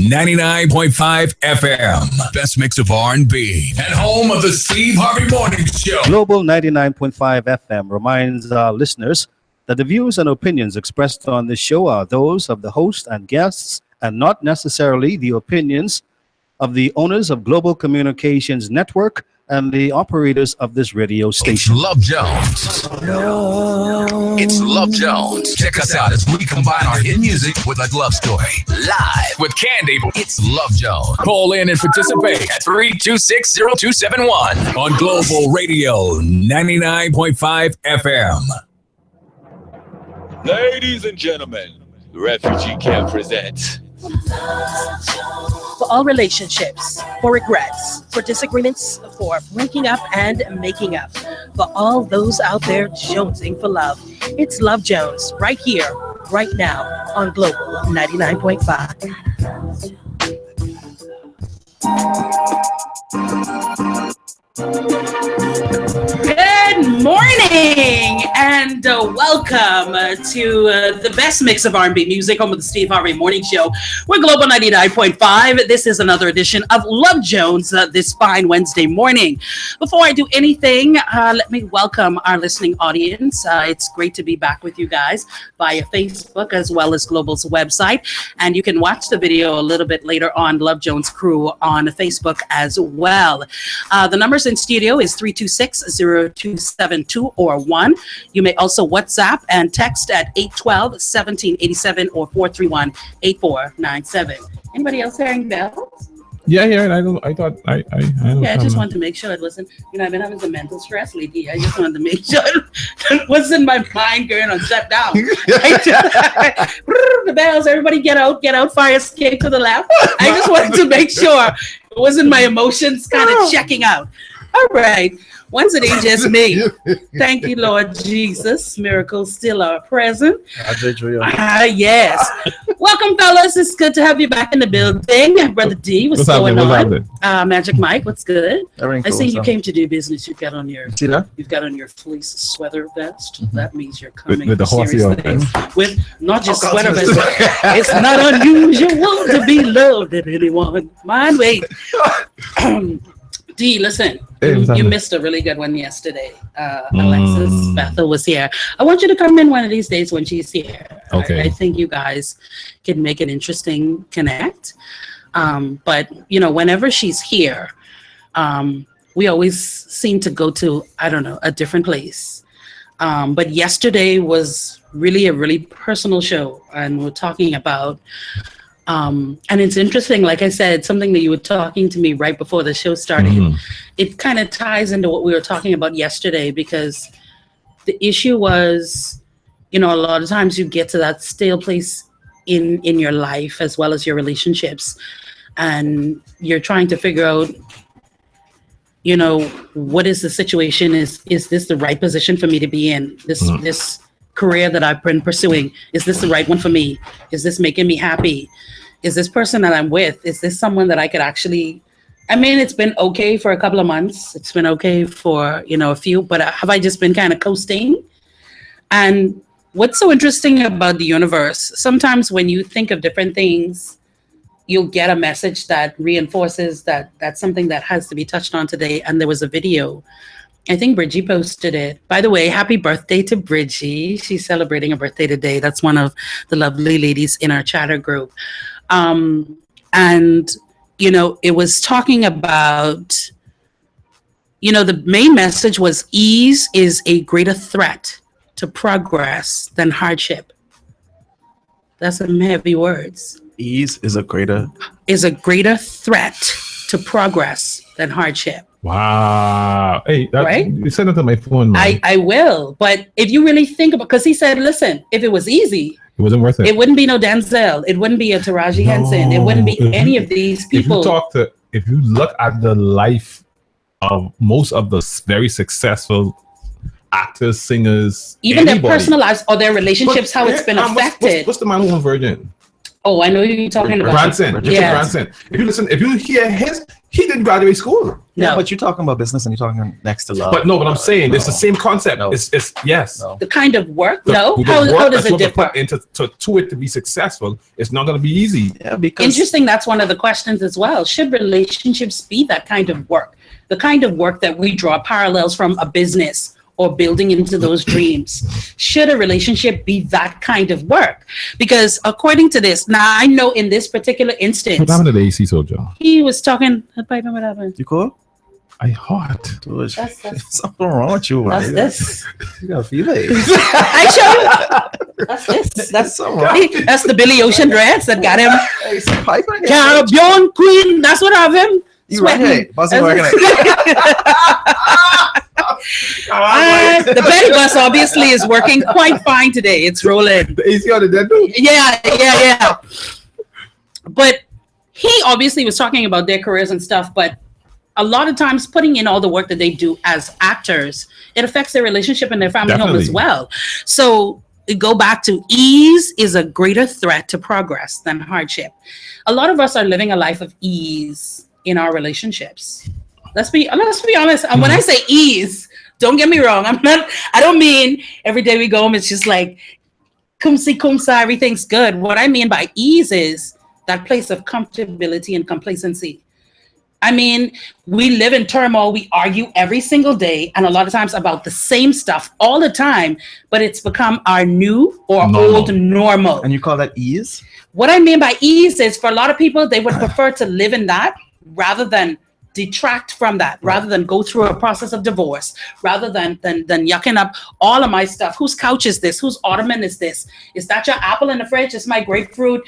99.5 FM. Best mix of R&B. And home of the Steve Harvey Morning Show. Global 99.5 FM reminds our listeners that the views and opinions expressed on this show are those of the host and guests and not necessarily the opinions of the owners of Global Communications Network and the operators of this radio station. It's Love Jones. It's Love Jones. Check us out as we combine our hit music with a love story. Live with Candy. It's Love Jones. Call in and participate at 326-0271 on Global Radio 99.5 FM. Ladies and gentlemen, Refugee Camp presents for all relationships, for regrets, for disagreements, for breaking up and making up, for all those out there jonesing for love. It's Love Jones right here, right now on Global 99.5. Good morning and welcome to the best mix of R&B music, home of the Steve Harvey Morning Show. We're Global 99.5. This is another edition of Love Jones this fine Wednesday morning. Before I do anything, let me welcome our listening audience. It's great to be back with you guys via Facebook as well as Global's website. And you can watch the video a little bit later on Love Jones Crew on Facebook as well. The numbers in studio is 326-0272 or 1. You may also WhatsApp and text at 812-1787 or 431-8497. Anybody else hearing bells? Yeah, I thought I just wanted to make sure it wasn't, I've been having some mental stress lately. I just wanted to make sure it wasn't my mind going on shut down. The bells, everybody get out, fire escape to the left. I just wanted to make sure it wasn't my emotions kind of checking out. All right. Once it ain't just me. Thank you, Lord Jesus. Miracles still are present. Yes. Welcome, fellas. It's good to have you back in the building. Brother D, what's going on? Magic Mike, what's good? I see you came to do business. You've got on your fleece sweater vest. Mm-hmm. That means you're coming with the serious things. With not just sweater vest. It's not unusual to be loved at anyone. Mind wait. D, listen, you missed a really good one yesterday. Alexis Bethel was here. I want you to come in one of these days when she's here. Okay. I think you guys can make an interesting connect. But, whenever she's here, we always seem to go to, a different place. But yesterday was really a really personal show. And we're talking about and it's interesting, like I said, something that you were talking to me right before the show started. Mm-hmm. It kind of ties into what we were talking about yesterday, because the issue was, a lot of times you get to that stale place in your life as well as your relationships, and you're trying to figure out, what is the situation? Is this the right position for me to be in? This career that I've been pursuing, is this the right one for me? Is this making me happy? Is this person that I'm with, is this someone that I could actually, it's been okay for a couple of months. It's been okay for, a few, but have I just been kind of coasting? And what's so interesting about the universe, sometimes when you think of different things, you'll get a message that reinforces that that's something that has to be touched on today. And there was a video, I think Bridgie posted it. By the way, happy birthday to Bridgie. She's celebrating a birthday today. That's one of the lovely ladies in our chatter group. And, it was talking about, the main message was ease is a greater threat to progress than hardship. That's some heavy words. Ease is a greater threat to progress than hardship. Wow. Hey, right? You send it to my phone, man. I will. But if you really think about, because he said, listen, if it was easy, it wasn't worth it. It wouldn't be no Denzel. It wouldn't be a Taraji Henson. It wouldn't be any of these people. If you look at the life of most of the very successful actors, singers, even their personal lives or their relationships, how it's been affected. What's the man who went virgin? Oh, I know who you're talking about. Branson, Richard Yeah. Branson. If you hear he didn't graduate school. Yeah, No. but you're talking about business and you're talking next to love. But no, but I'm saying it's the same concept. No. It's yes. No. The kind of work? The- No. the How work does that you it have to differ? put into to it to be successful, it's not going to be easy. Yeah, because Interesting. That's one of the questions as well. Should relationships be that kind of work? The kind of work that we draw parallels from a business or building into those dreams. Should a relationship be that kind of work? Because according to this, now I know in this particular What instance, happened to the AC soldier? he was talking. What happened? you cool? I hot. There's That's something wrong with you. That's man. this. You got a feeling. I show you. That's this. That's something wrong. that's the Billy Ocean dress that got him. Hey, some pipe in there. Caribbean Queen. That's what have him. You right sweating. here. Buzzing working The belly bus obviously is working quite fine today. It's rolling. The AC on the dead dude? Yeah. But he obviously was talking about their careers and stuff, but a lot of times putting in all the work that they do as actors, it affects their relationship and their family home as Definitely. well. So we go back to ease is a greater threat to progress than hardship. A lot of us are living a life of ease in our relationships. Let's be honest. And when I say ease, don't get me wrong. I don't mean every day we go home, it's just like kumsa, everything's good. What I mean by ease is that place of comfortability and complacency. I mean, we live in turmoil. We argue every single day and a lot of times about the same stuff all the time, but it's become our new or Normal. old normal. And you call that ease? What I mean by ease is for a lot of people, they would prefer to live in that rather than detract from that, rather than go through a process of divorce, rather than yucking up all of my stuff. Whose couch is this? Whose ottoman is this? Is that your apple in the fridge? Is my grapefruit?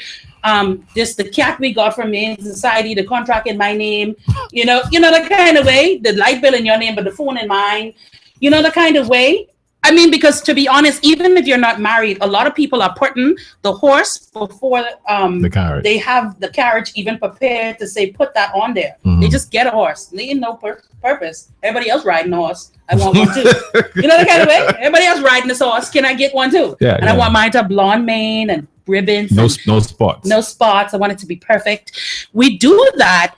This the cat we got from Maine Society, the contract in my name, you know the kind of way, the light bill in your name, but the phone in mine, the kind of way. I mean, because to be honest, even if you're not married, a lot of people are putting the horse before The carriage. they have the carriage even prepared to say, put that on there. Mhm. They just get a horse. They ain't no purpose. Everybody else riding a horse. I want one too. You know the kind of way? Everybody else riding this horse. Can I get one too? Yeah, And I yeah. want mine to have blonde mane and ribbons. No and spots. no spots. I want it to be perfect. We do that.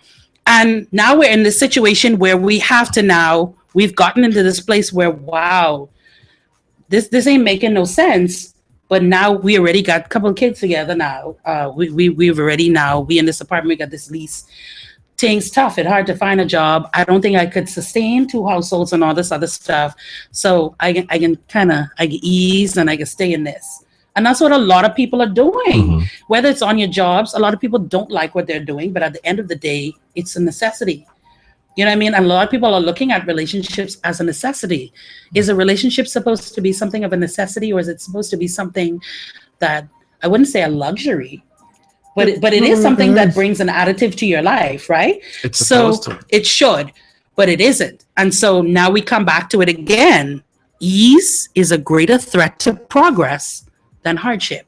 And now we're in this situation where we've gotten into this place where, wow, this ain't making no sense. But now we already got a couple of kids together now. We've already we in this apartment, we got this lease. Things tough. It's hard to find a job. I don't think I could sustain 2 households and all this other stuff. So I can ease and I can stay in this. And that's what a lot of people are doing. Mhm. Whether it's on your jobs, a lot of people don't like what they're doing, but at the end of the day, it's a necessity. You know what I mean? And a lot of people are looking at relationships as a necessity. Is a relationship supposed to be something of a necessity, or is it supposed to be something that, I wouldn't say a luxury, but it is something that brings an additive to your life, right? It's So supposed to. it should, but it isn't. And so now we come back to it again. Ease is a greater threat to progress than hardship.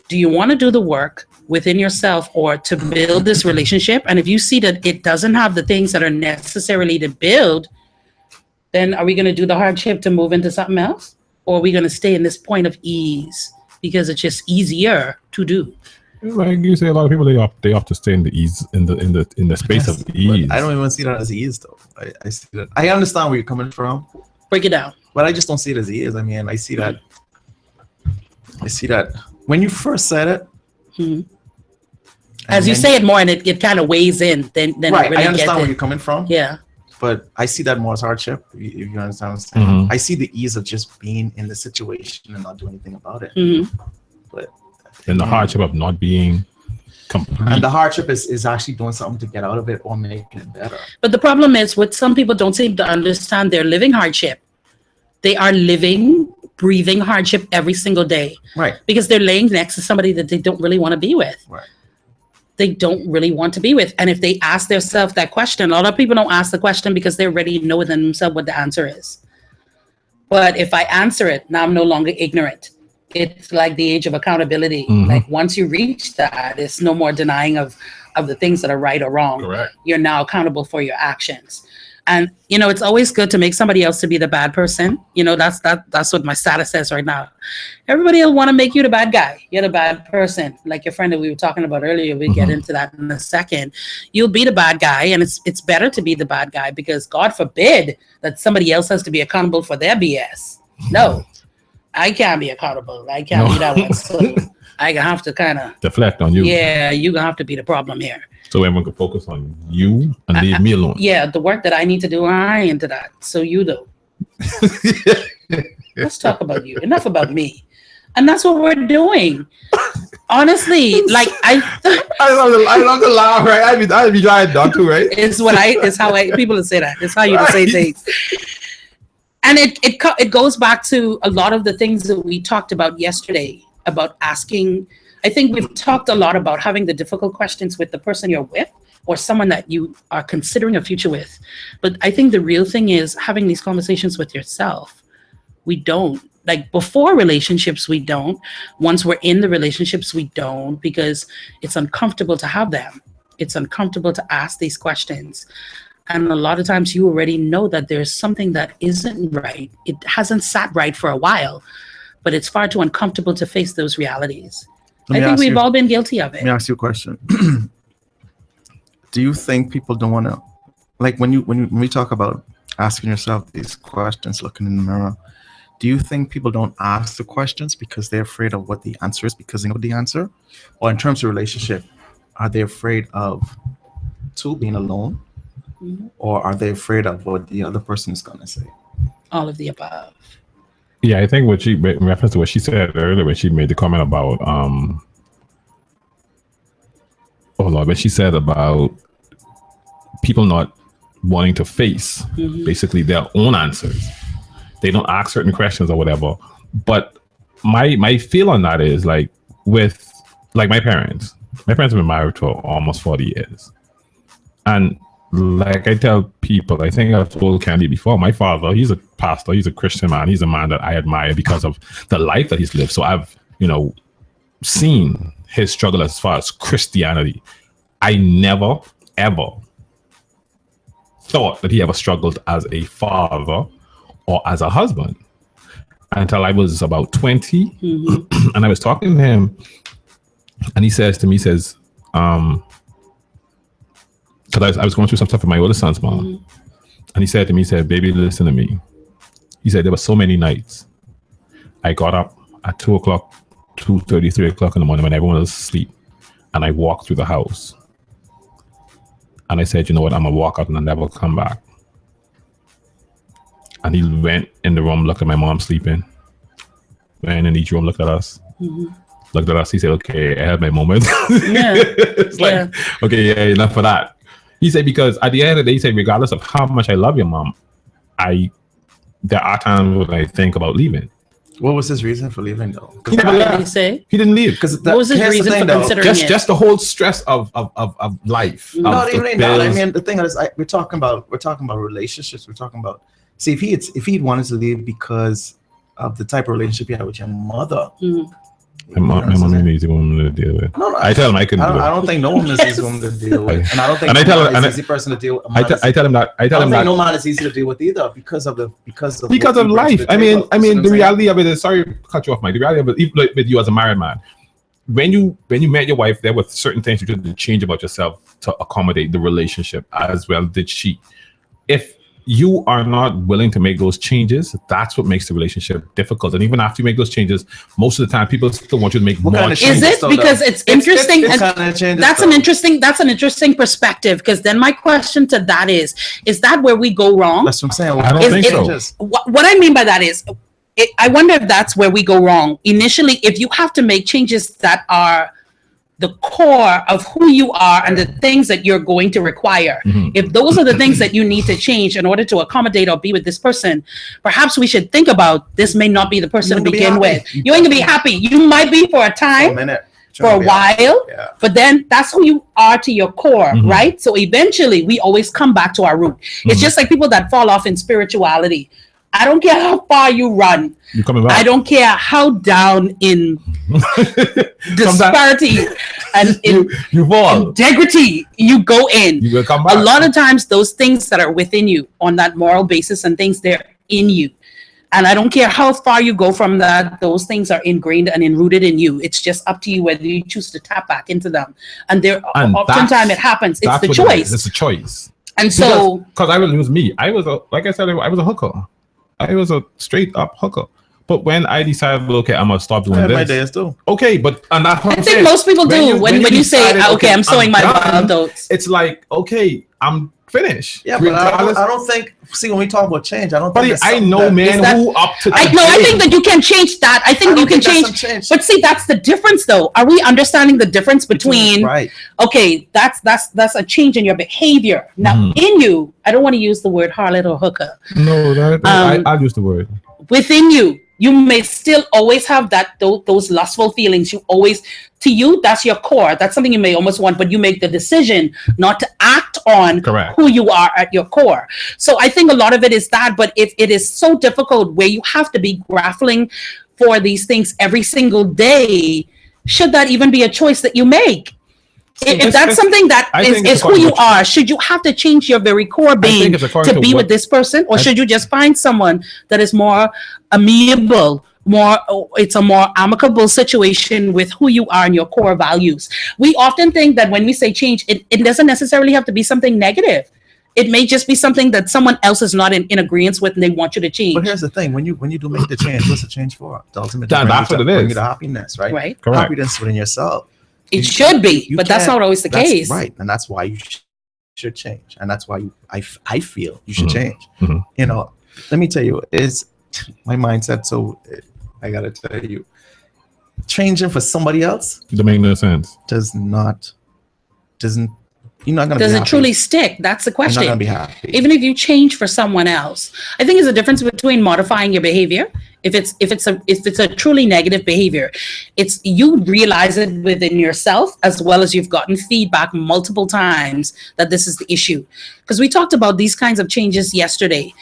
Do you want to do the work within yourself or to build this relationship? And if you see that it doesn't have the things that are necessarily to build, then are we going to do the hardship to move into something else? Or are we going to stay in this point of ease because it's just easier to do? Like you say, a lot of people they opt to stay in the ease in the space of ease. But I don't even see that as ease though. I see that. I understand where you're coming from, Break it down. but I just don't see it as ease. I mean, I see that when you first said it. Mhm. and As you then- say it more and it kind of weighs in, then right, it really I understand gets where it. you're coming from. Yeah. But I see that more as hardship. If you understand what I'm saying. Mhm. I see the ease of just being in the situation and not doing anything about it. Mhm. But And the hardship of not being complete. and the hardship is actually doing something to get out of it or making it better. But the problem is what some people don't seem to understand, they're living hardship. They are living, breathing hardship every single day Right. because they're laying next to somebody that they don't really want to be with. Right. They don't really want to be with. And if they ask themselves that question, a lot of people don't ask the question because they already know within themselves what the answer is. But if I answer it, now I'm no longer ignorant. It's like the age of accountability. Mhm. Like once you reach that, it's no more denying of the things that are right or wrong. Correct. You're now accountable for your actions. And it's always good to make somebody else to be the bad person. That's what my status says right now. Everybody will want to make you the bad guy. You're the bad person. Like your friend that we were talking about earlier. We'll get into that in a second. You'll be the bad guy, and it's better to be the bad guy, because God forbid that somebody else has to be accountable for their BS. No, I can't be accountable. I can't be that one. So I have to kind of deflect on you. Yeah, you're gonna have to be the problem here. So everyone can focus on you and leave me alone. Yeah, the work that I need to do, I ain't into that. So you do. Let's talk about you. Enough about me. And that's what we're doing. Honestly, like I love to laugh, right? I'd be trying not to, right? It's how people would say that. It's how you say things. And it goes back to a lot of the things that we talked about yesterday about asking. I think we've talked a lot about having the difficult questions with the person you're with or someone that you are considering a future with. But I think the real thing is having these conversations with yourself. We don't. Like before relationships, we don't. Once we're in the relationships, we don't, because it's uncomfortable to have them. It's uncomfortable to ask these questions. And a lot of times you already know that there's something that isn't right. It hasn't sat right for a while, but it's far too uncomfortable to face those realities. I think we've all been guilty of it. Let me ask you a question. Do you think people don't want to, like when we talk about asking yourself these questions, looking in the mirror, do you think people don't ask the questions because they're afraid of what the answer is, because they know the answer? Or in terms of relationship, are they afraid of being alone? Mm-hmm. Or are they afraid of what the other person is going to say? All of the above. Yeah, I think in reference to what she said earlier, when she made the comment about, when she said about people not wanting to face basically their own answers. They don't ask certain questions or whatever. But my feel on that is like with like my parents have been married for almost 40 years. And like I tell people, I think I've told Candy before, my father, he's a pastor, he's a Christian man, he's a man that I admire because of the life that he's lived. So I've, seen his struggle as far as Christianity. I never, ever thought that he ever struggled as a father or as a husband until I was about 20. And I was talking to him and he says to me, because I was going through some stuff with my older son's mom. And he said to me, baby, listen to me. He said, there were so many nights I got up at 2 o'clock, 2:30, 3 o'clock in the morning when everyone was asleep. And I walked through the house. And I said, you know what, I'm going to walk out and I'll never come back. And he went in the room, looked at my mom sleeping. Went in each room, looked at us. Looked at us. He said, okay, I had my moment. Yeah. It's like, okay, yeah, enough of that. He said, because at the end of the day, he said, regardless of how much I love your mom, there are times when I think about leaving. What was his reason for leaving though? He never left. What did he say? He didn't leave. What was his reason for considering it? Just the whole stress of life. Not even that. I mean, the thing is, we're talking about relationships. We're talking about, see, if he'd wanted to leave because of the type of relationship you had with your mother. My mom is an easy woman to deal with. No, I tell him I couldn't do it. I don't think no woman is an easy woman to deal with. And I don't think no man is an easy person to deal with. I tell him that. I don't think no man is easy to deal with either because of life. I mean, the reality of it is, sorry to cut you off, Mike. The reality of it, even with you as a married man, when you met your wife, there were certain things you did change about yourself to accommodate the relationship, as well did she. If you are not willing to make those changes, that's what makes the relationship difficult. And even after you make those changes, most of the time people still want you to make more changes. Is it because it's interesting? That's an interesting perspective, because then my question to that is that where we go wrong? That's what I'm saying. I don't think so. What I mean by that is, I wonder if that's where we go wrong. Initially, if you have to make changes that are the core of who you are and the things that you're going to require. If those are the things that you need to change in order to accommodate or be with this person, perhaps we should think about this may not be the person to begin with. You ain't gonna be happy. You might be for a time, for a while, but then that's who you are to your core, right? So eventually we always come back to our root. It's just like people that fall off in spirituality. I don't care how far you run. You coming back? I don't care how down in disparity and in you fall. integrity you go in. You will come back. A lot of times those things that are within you on that moral basis and things, they're in you. And I don't care how far you go from that, those things are ingrained and enrooted in you. It's just up to you whether you choose to tap back into them. And oftentimes it happens. It's the choice. It's a choice. And so, because I will lose me. I was like I said, I was a hooker. I was a straight up hooker. But when I decided, okay, I'm gonna stop doing I had this. my days too. Okay, but and that's what I think most people do when you say, okay, I'm sowing my wild oats. It's like, okay, I'm finished. Yeah, but I don't think. See, when we talk about change, I don't think. I know, man, who up to. I think that you can change that. I think you can change. But see, that's the difference, though. Are we understanding the difference between? Right. Okay, that's a change in your behavior. Now, in you, I don't want to use the word harlot or hooker. No, I'll use the word. Within you, you may still always have those lustful feelings. To you, that's your core. That's something you may almost want, but you make the decision not to act on who you are at your core. So I think a lot of it is that, but if it is so difficult where you have to be grappling for these things every single day, should that even be a choice that you make? If that's something that is who you are, should you have to change your very core being to be with this person? Or should you just find someone that is more amenable, it's a more amicable situation with who you are and your core values? We often think that when we say change, it doesn't necessarily have to be something negative. It may just be something that someone else is not in agreement with and they want you to change. But here's the thing, when you do make the change, what's the change for? The ultimate that's what it is. Bring you the happiness, right? Right. Correct. Happiness within yourself. It should be, but that's not always the case. Right. And that's why you should change. And that's why I feel you should change. You know, let me tell you, it's my mindset. So I got to tell you, changing for somebody else It makes no sense. You're not going to be Does it happy. truly stick? That's the question. You're not going to be happy. Even if you change for someone else, I think there's a difference between modifying your behavior. If it's a truly negative behavior, it's you realize it within yourself as well as you've gotten feedback multiple times that this is the issue. Because we talked about these kinds of changes yesterday.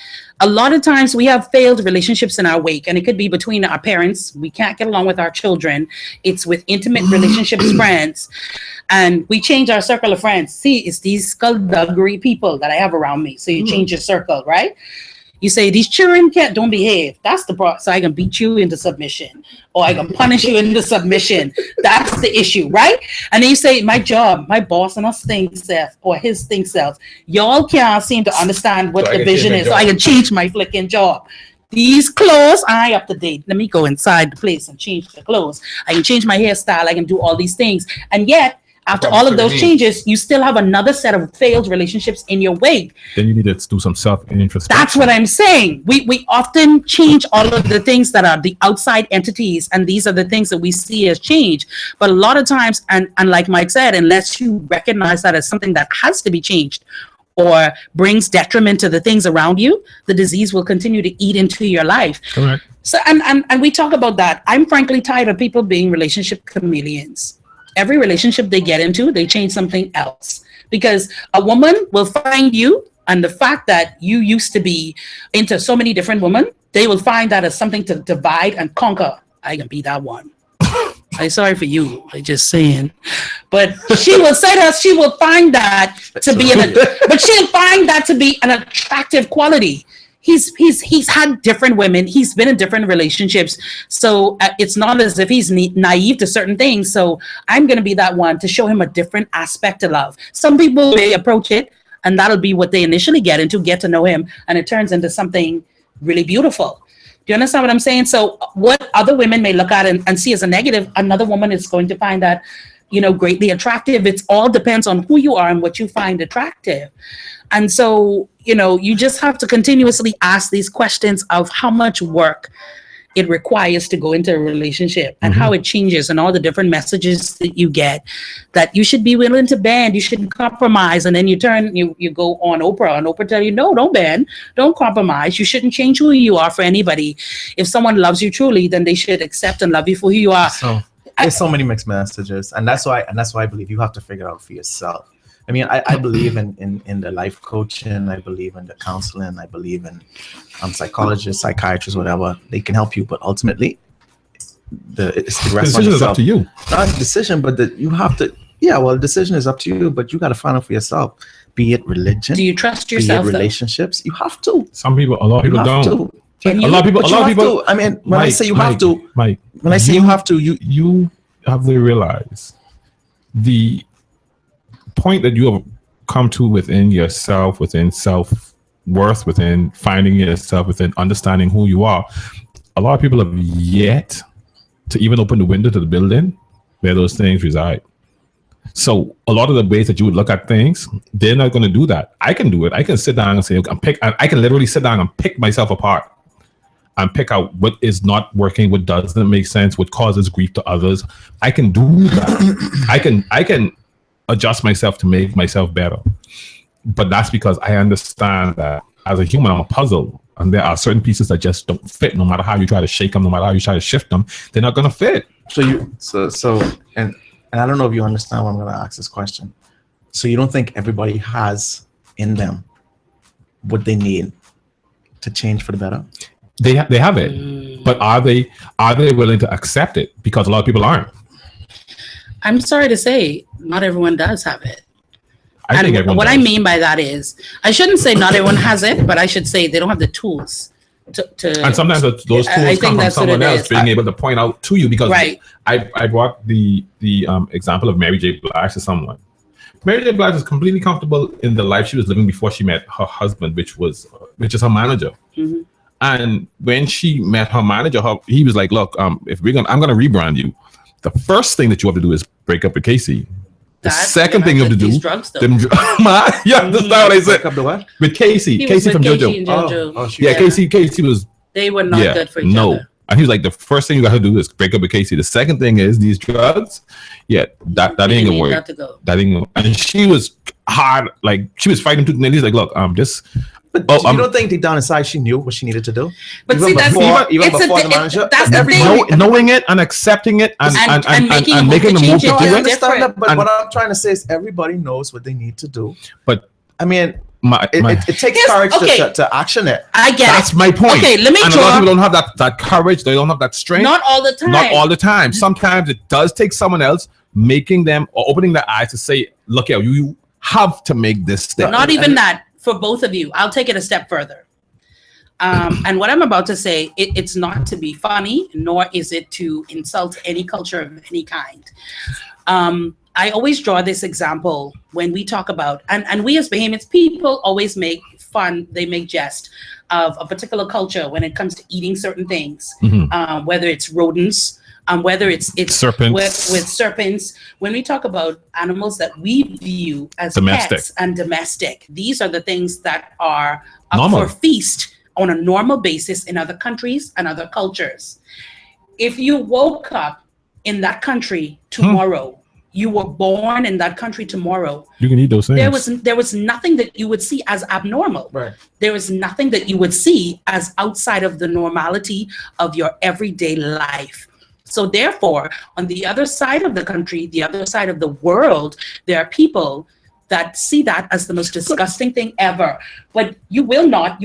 A lot of times we have failed relationships in our wake, and it could be between our parents. We can't get along with our children. It's with intimate relationships, friends, and we change our circle of friends. See, it's these skullduggery people that I have around me. So you change your circle, right? You say these children don't behave. That's the problem. So I can beat you into submission, or I can punish you into submission. That's the issue, right? And then you say my job, my boss, and us think self, or his think self. Y'all can't seem to understand what the vision is. So I can change my flicking job. These clothes, I up to date. Let me go inside the place and change the clothes. I can change my hairstyle. I can do all these things, and yet. After all of those changes, you still have another set of failed relationships in your wake. Then you need to do some self-introspection. That's what I'm saying. We often change all of the things that are the outside entities, and these are the things that we see as change. But a lot of times, and like Mike said, unless you recognize that as something that has to be changed or brings detriment to the things around you, the disease will continue to eat into your life. Correct. So, and we talk about that. I'm frankly tired of people being relationship chameleons. Every relationship they get into, they change something else. Because a woman will find you, and the fact that you used to be into so many different women, they will find that as something to divide and conquer. I can be that one. I'm sorry for you. I'm just saying. But she will say to us, she will find that to be but she'll find that to be an attractive quality. He's had different women. He's been in different relationships. So it's not as if he's naive to certain things. So I'm going to be that one to show him a different aspect of love. Some people may approach it, and that'll be what they initially get to know him. And it turns into something really beautiful. Do you understand what I'm saying? So what other women may look at and see as a negative, another woman is going to find that, greatly attractive. It all depends on who you are and what you find attractive. And so, you just have to continuously ask these questions of how much work it requires to go into a relationship and how it changes and all the different messages that you get that you should be willing to bend, you shouldn't compromise. And then you go on Oprah, and Oprah tell you, no, don't bend, don't compromise. You shouldn't change who you are for anybody. If someone loves you truly, then they should accept and love you for who you are. So there's so many mixed messages. And that's why I believe you have to figure it out for yourself. I mean, I believe in the life coaching. I believe in the counseling. I believe in psychologists, psychiatrists, whatever. They can help you, but ultimately, it's the rest decision is up to you. Not a decision, but you have to. Yeah, well, the decision is up to you, but you got to find out for yourself. Be it religion. Do you trust yourself? Be it relationships. You have to. A lot of people don't. Can A lot of people. To. I mean, when I say you have to, Mike, when I say you have to, you have to realize the point that you have come to within yourself, within self-worth, within finding yourself, within understanding who you are. A lot of people have yet to even open the window to the building where those things reside. So a lot of the ways that you would look at things, they're not going to do that. I can do it. I can sit down and say, okay, I can literally sit down and pick myself apart and pick out what is not working, what doesn't make sense, what causes grief to others. I can do that. I can adjust myself to make myself better. But that's because I understand that as a human, I'm a puzzle. And there are certain pieces that just don't fit. No matter how you try to shake them, no matter how you try to shift them, they're not going to fit. And I don't know if you understand why I'm going to ask this question. So you don't think everybody has in them what they need to change for the better? They have it, but are they willing to accept it? Because a lot of people aren't. I'm sorry to say, not everyone does have it. I think everyone what does. I mean by that is, I shouldn't say not everyone has it, but I should say they don't have the tools to and sometimes those tools come from someone else being able to point out to you. Because I brought the example of Mary J. Blige to someone. Mary J. Blige was completely comfortable in the life she was living before she met her husband, which is her manager. Mm-hmm. And when she met her manager, he was like, "Look, I'm gonna rebrand you. The first thing that you have to do is break up with Casey. The second thing you have to do, drugs, that's not what I said. Break up the what? With Casey, Casey from JoJo. Casey was. They were not good for each other. And he was like, the first thing you got to do is break up with Casey. The second thing is these drugs. Yeah, that ain't gonna work. That ain't gonna. And she was hard, like she was fighting tooth and nail. He's like, look, just. But you don't think deep down inside she knew what she needed to do? But even see, that's even before the manager. That's the thing. Knowing it and accepting it and making the move to do I it. understand that, but what I'm trying to say is everybody knows what they need to do. But I mean, it takes courage to action it. I get That's my point. Okay, let me and a lot of people don't have that courage. They don't have that strength. Not all the time. Not all the time. Sometimes it does take someone else making them or opening their eyes to say, look here, you have to make this step. Not even that. For both of you, I'll take it a step further. And what I'm about to say, it's not to be funny, nor is it to insult any culture of any kind. I always draw this example when we talk about, and we as Bahamians, people always make fun, they make jest of a particular culture when it comes to eating certain things, whether it's rodents, whether it's serpents. With serpents. When we talk about animals that we view as pets and domestic, these are the things that are up for feast on a normal basis in other countries and other cultures. If you woke up in that country tomorrow, you were born in that country tomorrow, you can eat those things. There was nothing that you would see as abnormal. Right. There was nothing that you would see as outside of the normality of your everyday life. So therefore, on the other side of the country, the other side of the world, there are people that see that as the most disgusting thing ever. But you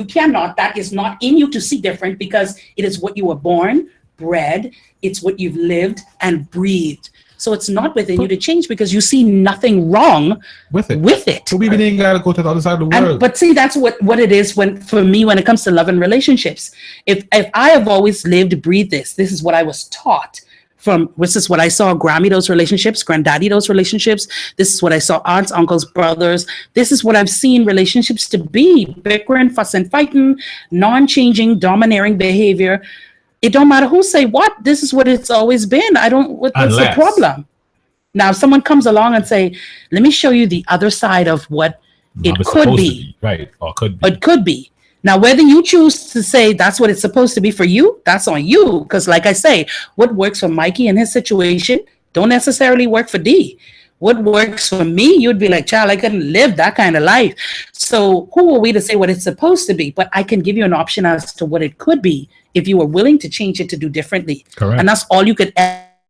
cannot, that is not in you to see different because it is what you were born, bred, it's what you've lived and breathed. So it's not within you to change because you see nothing wrong with it. So we didn't gotta go to the other side of the world. But see, that's what it is for me when it comes to love and relationships. If I have always lived, breathed this is what I was taught. This is what I saw Grammy those relationships, granddaddy those relationships. This is what I saw aunts, uncles, brothers. This is what I've seen relationships to be: bickering, fussing, fighting, non-changing, domineering behavior. It don't matter who say what. This is what it's always been. What's the problem? Now, if someone comes along and say, "Let me show you the other side of what it could be," right? Or could be. It could be. Now, whether you choose to say that's what it's supposed to be for you, that's on you. Because like I say, what works for Mikey in his situation don't necessarily work for D. What works for me, you'd be like, child, I couldn't live that kind of life. So who are we to say what it's supposed to be? But I can give you an option as to what it could be if you were willing to change it to do differently. Correct. And that's all you could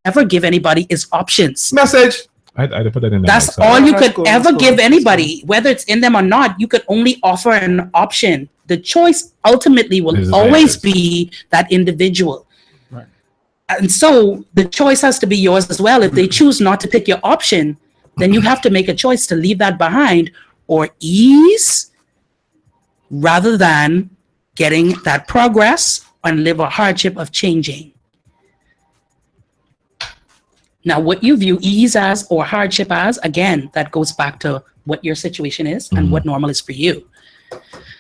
ever give anybody is options. Message. I put that in there. That's myself. all you That's could cool, ever that's cool, give that's anybody, whether it's in them or not. You could only offer an option. The choice ultimately will Is always theirs. be that individual. Right. And so the choice has to be yours as well. If they choose not to pick your option, then you have to make a choice to leave that behind or ease rather than getting that progress and live a hardship of changing. Now, what you view ease as or hardship as, again, that goes back to what your situation is and what normal is for you.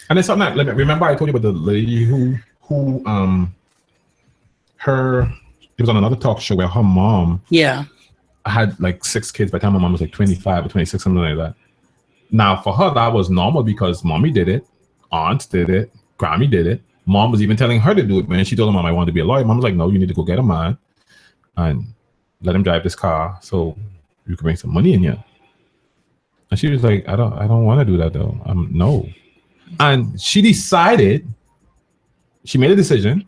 And it's something that, remember I told you about the lady who it was on another talk show where her mom Yeah. had like 6 kids by the time my mom was like 25 or 26, something like that. Now, for her, that was normal because mommy did it, aunts did it, Grammy did it. Mom was even telling her to do it. When she told her mom, I want to be a lawyer, mom was like, no, you need to go get a man and let him drive this car so you can bring some money in here. And she was like, I don't want to do that though. No. And she decided, she made a decision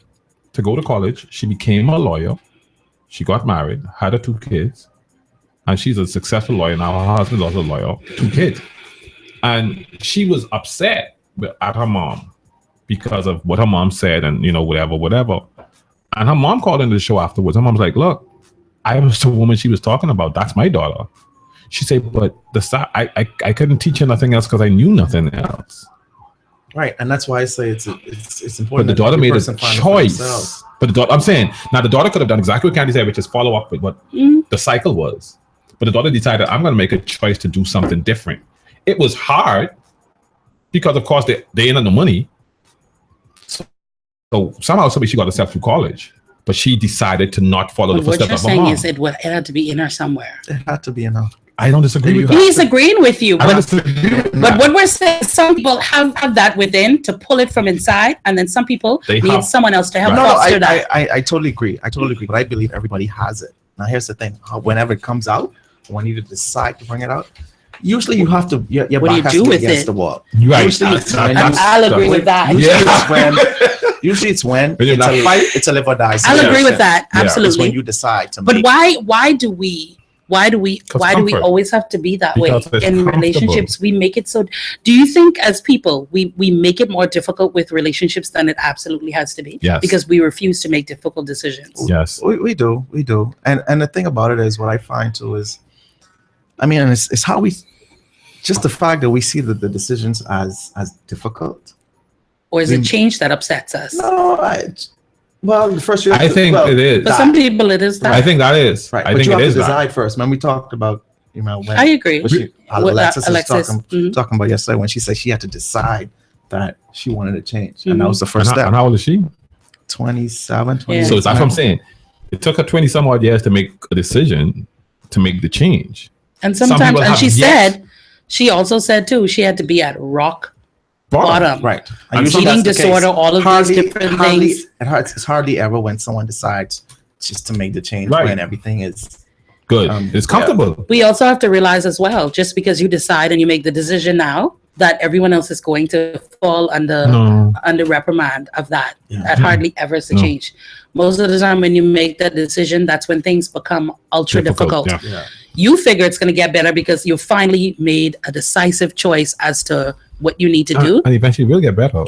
to go to college. She became a lawyer. She got married, had her 2 kids, and she's a successful lawyer now. Her husband's also a lawyer, 2 kids. And she was upset at her mom because of what her mom said and, whatever. And her mom called into the show afterwards. Her mom's like, look, I was the woman she was talking about. That's my daughter. She said, but I couldn't teach her nothing else because I knew nothing else. Right, and that's why I say it's important. But the that daughter every made a person find it for choice. themselves. But the daughter, I'm saying, now the daughter could have done exactly what Candy said, which is follow up with what the cycle was. But the daughter decided, I'm going to make a choice to do something different. It was hard because, of course, they ain't had no money. So somehow she got herself through college. But she decided to not follow the But what footsteps you're of her saying mom. is it had to be in her somewhere. It had to be enough. I don't disagree with that. He's agreeing with you. I don't But, disagree with but that. what we're saying, some people have that within to pull it from inside, and then some people They need have- someone else to help Right. foster that. I totally agree. But I believe everybody has it. Now, here's the thing: whenever it comes out, when you decide to bring it out, usually you have to. Your What do you back has do to be with against it? the wall. You're right. Usually it's when And you- I'll agree with that. Usually it's when When you're it's not a, fight- it's a live or die I'll situation. agree with that. Yeah. It's Absolutely. when you decide to But make why do we comfort. always have to be that Because way it's in comfortable. relationships? We make it so. Do you think as people we make it more difficult with relationships than it absolutely has to be? Yes. Because we refuse to make difficult decisions. Yes. We do. And the thing about it is, what I find too is, I mean, it's how we, just the fact that we see the decisions as difficult. Or is it change that upsets us? No, well, the first I think it is. For some people, it is that. I think that is. right. I but think you it have is to that. decide first. Man, we talked about, when I agree. what she, With, Alexis was talking, mhm. talking about yesterday, when she said she had to decide that she wanted to change, and that was the first And step. how old is she? 27, 28. Yeah. So that's what I'm saying. It took her 20 some odd years to make a decision to make the change. And Some sometimes, people and have she yet- said, she also said too, she had to be at rock bottom. Right. And usually eating that's the disorder, case. all of these different things. It's hardly ever when someone decides just to make the change Right. when everything is. Good. Um, It's comfortable. We also have to realize as well, just because you decide and you make the decision now, that everyone else is going to fall under reprimand of that. Yeah. That hardly ever is a No. change. Most of the time when you make that decision, that's when things become ultra difficult. Yeah. Yeah. You figure it's going to get better because you finally made a decisive choice as to what you need to do. And eventually we'll get better.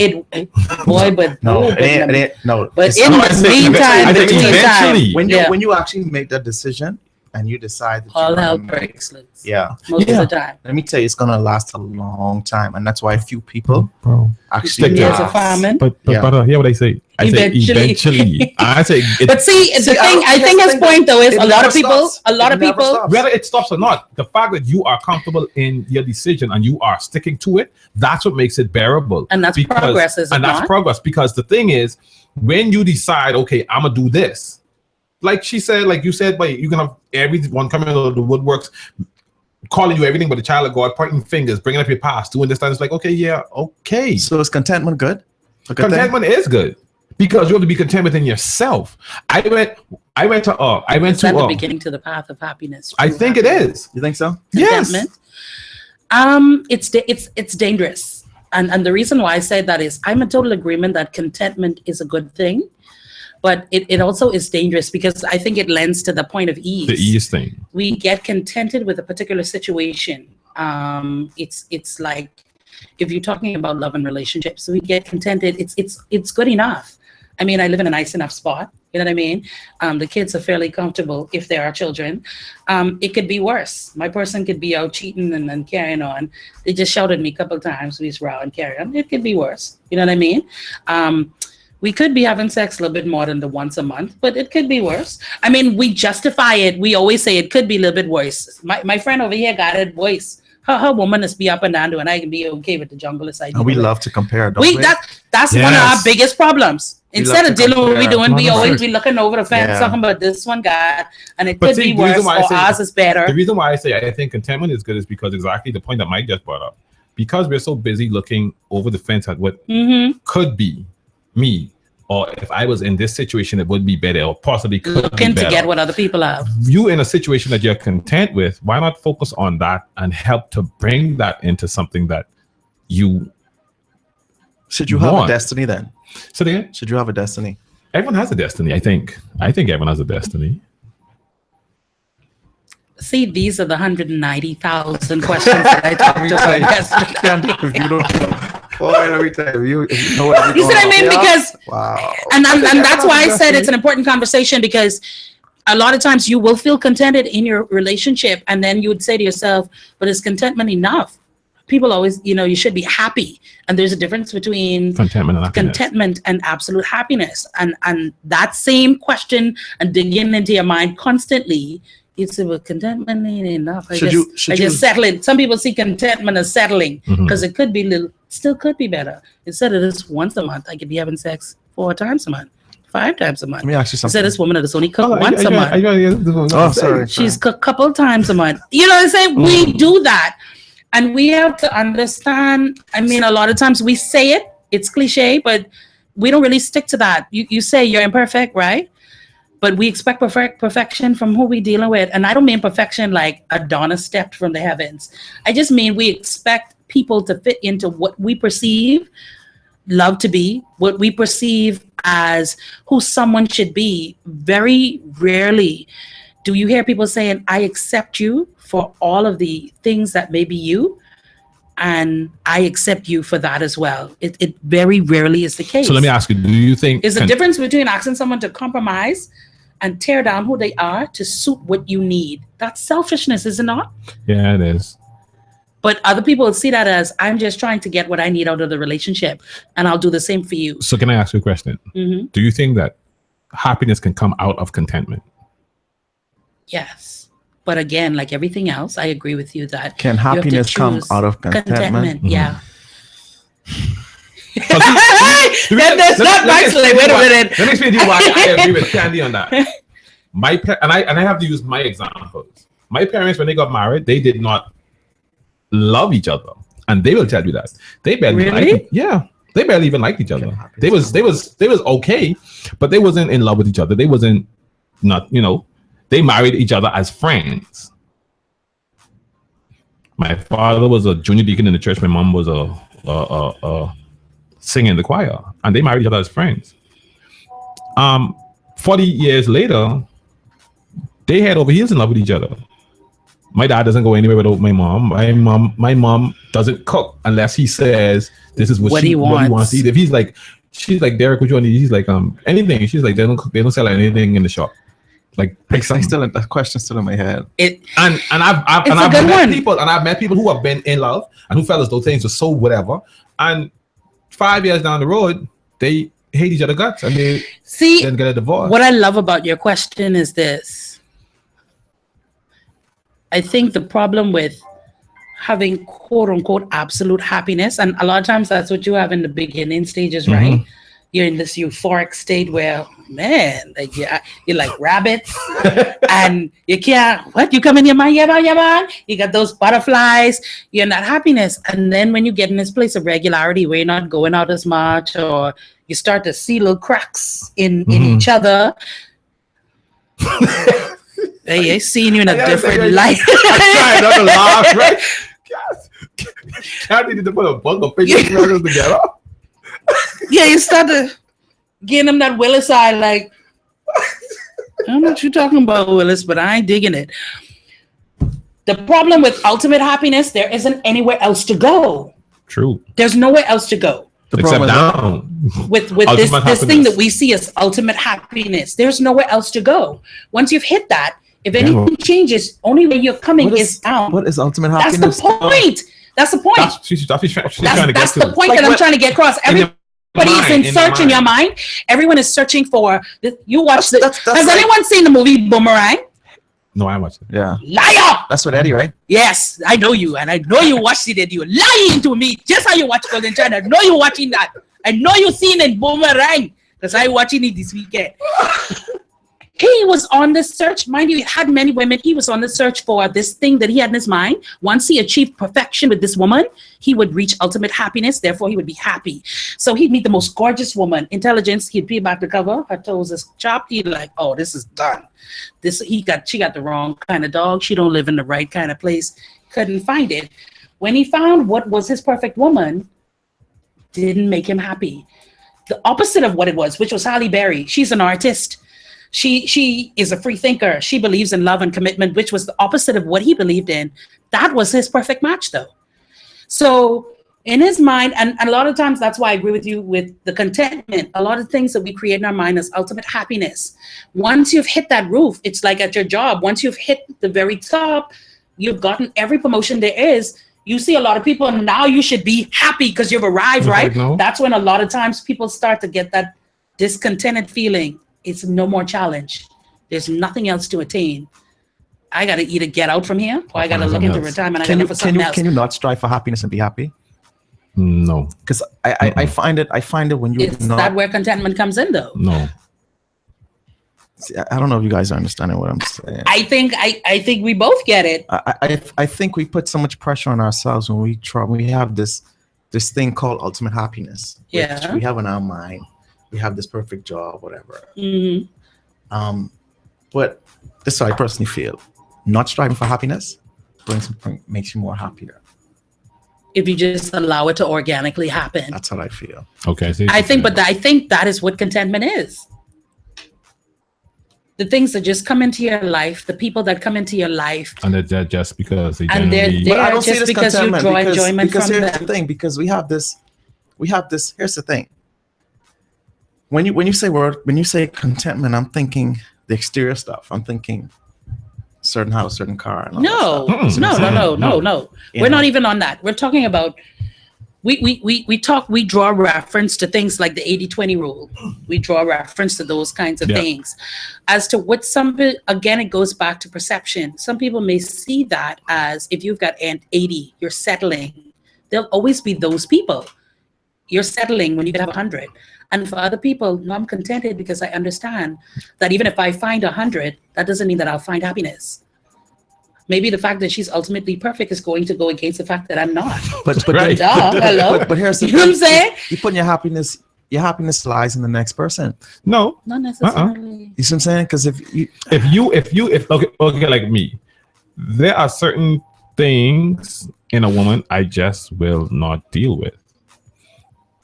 Boy, but No, oh, it ain't, no. but It's in not- the meantime, I think between time, eventually- when yeah. you actually make that decision and you decide that all you're hell gonna- breaks loose. Yeah. Most Yeah. of the time. Let me tell you, it's gonna last a long time, and that's why a few people Bro. actually Stick to Years it. of farming. But Yeah. brother, hear what I say. I say Eventually. eventually. I say But see, the See, thing, I here's think the his thing, point though is it a lot never of people, stops. a lot It of never people, stops. whether it stops or not, the fact that you are comfortable in your decision and you are sticking to it, that's what makes it bearable. And that's progress, is it And that's not? progress because the thing is, when you decide, okay, I'm gonna do this, like she said, like you said, but you can have everyone coming out of the woodworks, calling you everything but the child of God, pointing fingers, bringing up your past, doing this, and it's like, okay, yeah, okay. So is contentment good? A good thing? Contentment is good because you have to be content within yourself. I went to is that the beginning to the path of happiness? I True think it happiness. is. You think so? Yes. Contentment. It's dangerous, and the reason why I say that is I'm in total agreement that contentment is a good thing, but it also is dangerous because I think it lends to the point of ease. The ease thing. We get contented with a particular situation. It's like if you're talking about love and relationships, we get contented. It's good enough. I mean, I live in a nice enough spot. You know what I mean? The kids are fairly comfortable if there are children. It could be worse. My person could be out cheating and then carrying on. They just shouted at me a couple of times. We just row and carry on. It could be worse. You know what I mean? We could be having sex a little bit more than the once a month, but it could be worse. I mean, we justify it. We always say it could be a little bit worse. My friend over here got it worse. Her woman is be up and down, and I can be okay with the jungle side. And we love to compare, don't we? That's one of our biggest problems. Instead of dealing with what we're doing, we always be looking over the fence talking about this one guy, and it could be worse or ours is better. The reason why I say I think contentment is good is because exactly the point that Mike just brought up. Because we're so busy looking over the fence at what could be me, or if I was in this situation, it would be better, or possibly could looking be better. To get what other people have. You in a situation that you're content with, why not focus on that and help to bring that into something that you should you have a destiny then? So then, should you have a destiny? Everyone has a destiny, I think. I think everyone has a destiny. See, these are the 190,000 questions that I talked about yesterday. Boy, let me tell you, you know what you see what I mean? Because wow, and that's why I said it's an important conversation, because a lot of times you will feel contented in your relationship, and then you would say to yourself, "But is contentment enough?" People always, you should be happy, and there's a difference between contentment and absolute happiness, and that same question and digging into your mind constantly. It's about contentment ain't enough. I just settle it. Some people see contentment as settling because it could be still could be better. Instead of this once a month, I could be having sex 4 times a month, 5 times a month. Let me ask you something. Instead of this woman that's only cooked once a month. Oh, sorry. She's cooked a couple times a month. You know what I'm saying? We do that. And we have to understand, I mean, a lot of times we say it, it's cliche, but we don't really stick to that. You say you're imperfect, right? But we expect perfection from who we're dealing with. And I don't mean perfection like Adonis stepped from the heavens. I just mean we expect people to fit into what we perceive love to be, what we perceive as who someone should be. Very rarely do you hear people saying, I accept you for all of the things that may be you, and I accept you for that as well. It very rarely is the case. So let me ask you, do you think... There's a difference between asking someone to compromise and tear down who they are to suit what you need. That's selfishness, is it not? Yeah, it is. But other people see that as, I'm just trying to get what I need out of the relationship, and I'll do the same for you. So can I ask you a question? Do you think that happiness can come out of contentment? Yes. But again, like everything else, I agree with you that can happiness come out of contentment? Yeah. That's not actually. Wait a minute. Let me explain to you why I agree with Candy on that. I have to use my examples. My parents, when they got married, they did not love each other, and they will tell you that they barely they barely even liked each other. They was okay, but they wasn't in love with each other. They wasn't They married each other as friends. My father was a junior deacon in the church. My mom was a singer in the choir, and they married each other as friends. 40 years later, they head over heels in love with each other. My dad doesn't go anywhere without my mom. My mom doesn't cook unless he says this is what he wants to eat. If she's like, Derek, what you want to eat? He's like, anything. She's like, they don't sell anything in the shop. Like, that question's still in my head. I've met people who have been in love and who felt as though things were so whatever, and 5 years down the road, they hate each other guts and they then get a divorce. What I love about your question is this. I think the problem with having quote unquote absolute happiness, and a lot of times that's what you have in the beginning stages, right? You're in this euphoric state where, man, like you're like rabbits, and you can't. You come in your mind, you got those butterflies. You're in that happiness, and then when you get in this place of regularity where you're not going out as much, or you start to see little cracks in each other. They seeing you in a different light. I try not to laugh, right? Can't need to put a bunch of pictures together. Yeah, you start to. Getting him that Willis eye, like, I don't know what you're talking about, Willis, but I ain't digging it. The problem with ultimate happiness, there isn't anywhere else to go. True. There's nowhere else to go. Except problem is- down. With Ultimate this happiness. thing that we see as ultimate happiness, there's nowhere else to go. Once you've hit that, if anything changes, only way you're coming is down. What is ultimate That's happiness? the point. That's the point. She's trying to get That's to. the point Like that I'm what- trying to get across. In your Everybody is in mind, search in your mind. Everyone is searching for. You watch the. That's Has like- anyone seen the movie Boomerang? No, I watched it. Yeah, Liar! that's what Eddie, right? Yes, I know you, and I know you watched it, and you're lying to me. Just how you watch Golden Child. I know you're watching that. I know you've seen it, Boomerang, because I'm watching it this weekend. He was on the search, mind you, he had many women. He was on the search for this thing that he had in his mind. Once he achieved perfection with this woman, he would reach ultimate happiness. Therefore, he would be happy. So he'd meet the most gorgeous woman, intelligence. He'd peel back the cover. Her toes is chopped. He'd like, oh, this is done. She got the wrong kind of dog. She don't live in the right kind of place. Couldn't find it. When he found what was his perfect woman, didn't make him happy. The opposite of what it was, which was Halle Berry. She's an artist. She is a free thinker. She believes in love and commitment, which was the opposite of what he believed in. That was his perfect match, though. So in his mind, and a lot of times that's why I agree with you with the contentment. A lot of things that we create in our mind is ultimate happiness. Once you've hit that roof, it's like at your job. Once you've hit the very top, you've gotten every promotion there is. You see a lot of people, and now you should be happy because you've arrived, It's right? like, no. That's when a lot of times people start to get that discontented feeling. It's no more challenge. There's nothing else to attain. I got to either get out from here, or I got to look into retirement. I got to look for something else. Can you not strive for happiness and be happy? No, Because I find it when you Is not. that where contentment comes in, though? no. See, I don't know if you guys are understanding what I'm saying. I think we both get it. I think we put so much pressure on ourselves when we have this thing called ultimate happiness. Which Yeah. we have in our mind. We have this perfect job, whatever. Mhm. But this is how I personally feel. Not striving for happiness makes you more happier. If you just allow it to organically happen. That's how I feel. Okay. So I think that is what contentment is. The things that just come into your life, the people that come into your life, and they're just because they And they're generally. there. But I don't see just this because you contentment draw because, enjoyment because from here's them. the thing. Because we have this. Here's the thing. When you say contentment, I'm thinking the exterior stuff. I'm thinking certain house, certain car. And all No, that stuff. no. Yeah. We're not even on that. We're talking about we draw reference to things like the 80-20 rule. We draw reference to those kinds of Yeah. things. As to what again, it goes back to perception. Some people may see that as if you've got an 80, you're settling. There'll always be those people. You're settling when you can have 100. And for other people, no, I'm contented because I understand that even if I find 100, that doesn't mean that I'll find happiness. Maybe the fact that she's ultimately perfect is going to go against the fact that I'm not. But Right. Duh, hello? but here's the You know what I'm thing. saying? You put your happiness lies in the next person. No. Not necessarily. You see what I'm saying? Because if Okay, like me, there are certain things in a woman I just will not deal with.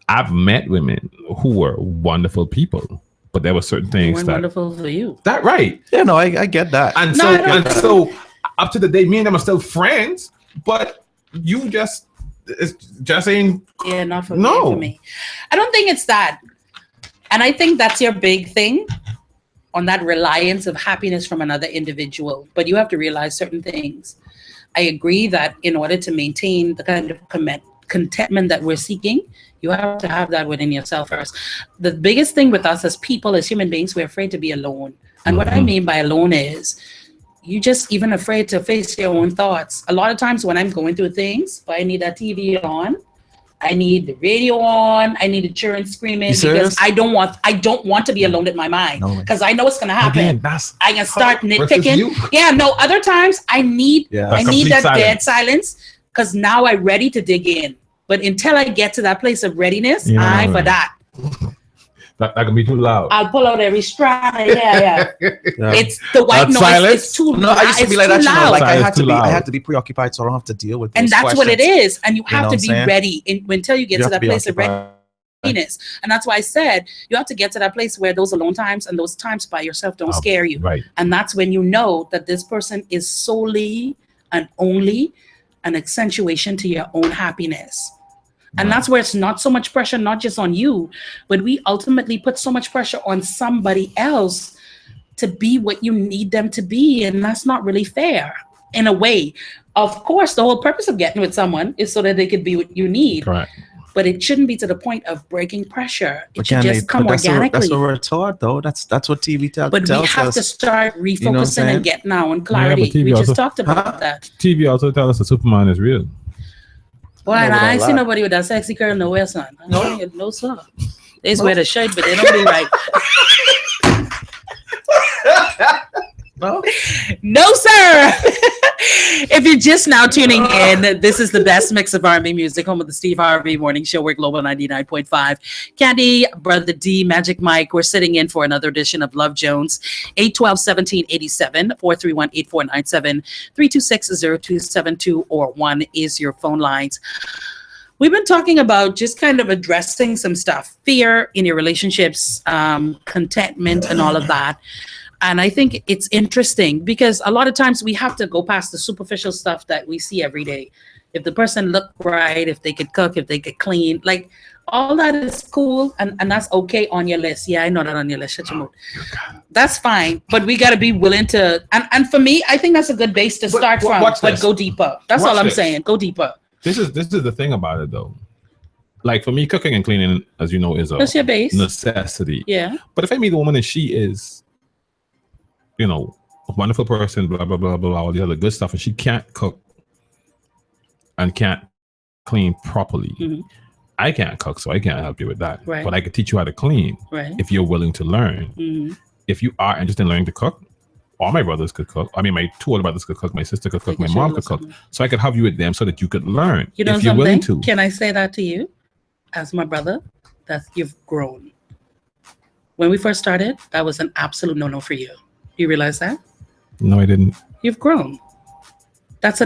I've met women who were wonderful people, but there were certain They things weren't that wonderful for you. that right. yeah, no, I get that. And No, I don't- so up to the day, me and them are still friends, but you just it's just ain't Yeah, not for, No. for me. I don't think it's that. And I think that's your big thing on that reliance of happiness from another individual. But you have to realize certain things. I agree that in order to maintain the kind of contentment that we're seeking, you have to have that within yourself first. The biggest thing with us as people, as human beings, we're afraid to be alone. And what I mean by alone is you just even afraid to face your own thoughts. A lot of times when I'm going through things, I need that TV on, I need the radio on, I need the children screaming You serious? because I don't want to be alone in my mind No. because I know what's gonna happen. again. That's I can start versus nitpicking. you. Yeah, no, other times I need Yeah. I need Complete that silence. dead silence because now I'm ready to dig in. But until I get to that place of readiness, Yeah, I for right. that. that can be too loud. I'll pull out every strand. Yeah. Yeah. It's the white That noise. silence? It's too No, I used to it's be like too that. You know, loud. like I Silence had to too be. I loud. had to be preoccupied, so I don't have to deal with. And those that's what it questions. is. And you have know to what be I'm saying? ready until you get You to have that to be place of occupied. happiness. And that's why I said you have to get to that place where those alone times and those times by yourself don't scare you. Right. And that's when you know that this person is solely and only an accentuation to your own happiness. And that's where it's not so much pressure, not just on you, but we ultimately put so much pressure on somebody else to be what you need them to be. And that's not really fair in a way. Of course, the whole purpose of getting with someone is so that they could be what you need. Correct. But it shouldn't be to the point of breaking pressure. It should Again, just come that's organically. what we're taught, though. That's what TV tells But we have us. to start refocusing know what I'm saying? and getting our own clarity. TV We also- just talked about that. TV also tells us that Superman is real. Well, and about I ain't see that. nobody with that sexy girl nowhere, son. No, sir. They just wear the shirt, but they don't be right. No? No, sir. If you're just now tuning in, this is the best mix of R&B music, home of the Steve Harvey Morning Show. We're Global 99.5. Candy, Brother D, Magic Mike. We're sitting in for another edition of Love Jones. 812-1787, 431-8497, 326-0272, or 1 is your phone lines. We've been talking about just kind of addressing some stuff, fear in your relationships, contentment, and all of that. And I think it's interesting because a lot of times we have to go past the superficial stuff that we see every day. If the person looked right, if they could cook, if they could clean, like all that is cool and that's okay on your list. Yeah, I know that on your list. Shut your mouth. That's fine. But we got to be willing to, and for me, I think that's a good base to start from, watch but this. go deeper. That's Watch all I'm this. saying. Go deeper. This is the thing about it, though. Like for me, cooking and cleaning, as you know, is a That's your base. necessity. Yeah. But if I meet a woman and she is, you know, a wonderful person, blah blah blah blah, all the other good stuff, and she can't cook and can't clean properly, Mhm. I can't cook, so I can't help you with that. Right. But I could teach you how to clean Right. if you're willing to learn. Mhm. If you are interested in learning to cook, all my brothers could cook. I mean, my two older brothers could cook. My sister could cook. They My could mom show could us cook. something. So I could help you with them so that you could learn You know if you're something? willing to. Can I say that to you as my brother? That you've grown. When we first started, that was an absolute no-no for you. You realize that? No, I didn't. You've grown. That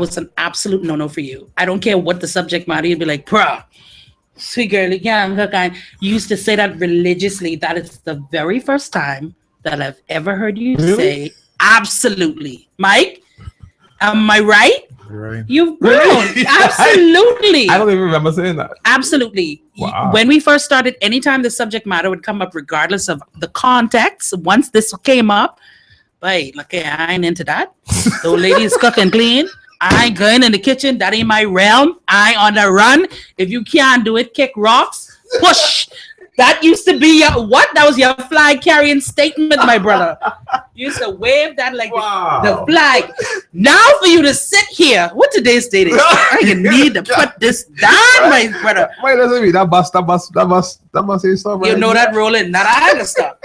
was an absolute no-no for you. I don't care what the subject matter, you'd be like, bruh, sweet girl, yeah, I'm her kind. You used to say that religiously. That is the very first time that I've ever heard you Really? say absolutely. Mike, am I right? Right. You've grown. Absolutely. I don't even remember saying that. Absolutely. Wow. When we first started, anytime the subject matter would come up, regardless of the context, once this came up, hey, look, I ain't into that. The old ladies cook and clean. I ain't going in the kitchen. That ain't my realm. I ain't on the run. If you can't do it, kick rocks, push. That used to be your what? That was your flag carrying statement, my brother. You used to wave that like the flag. Now for you to sit here, what today's date is? I need to put this down, my brother. Wait, listen to me. That must say something. You know that rolling, not I other stuff.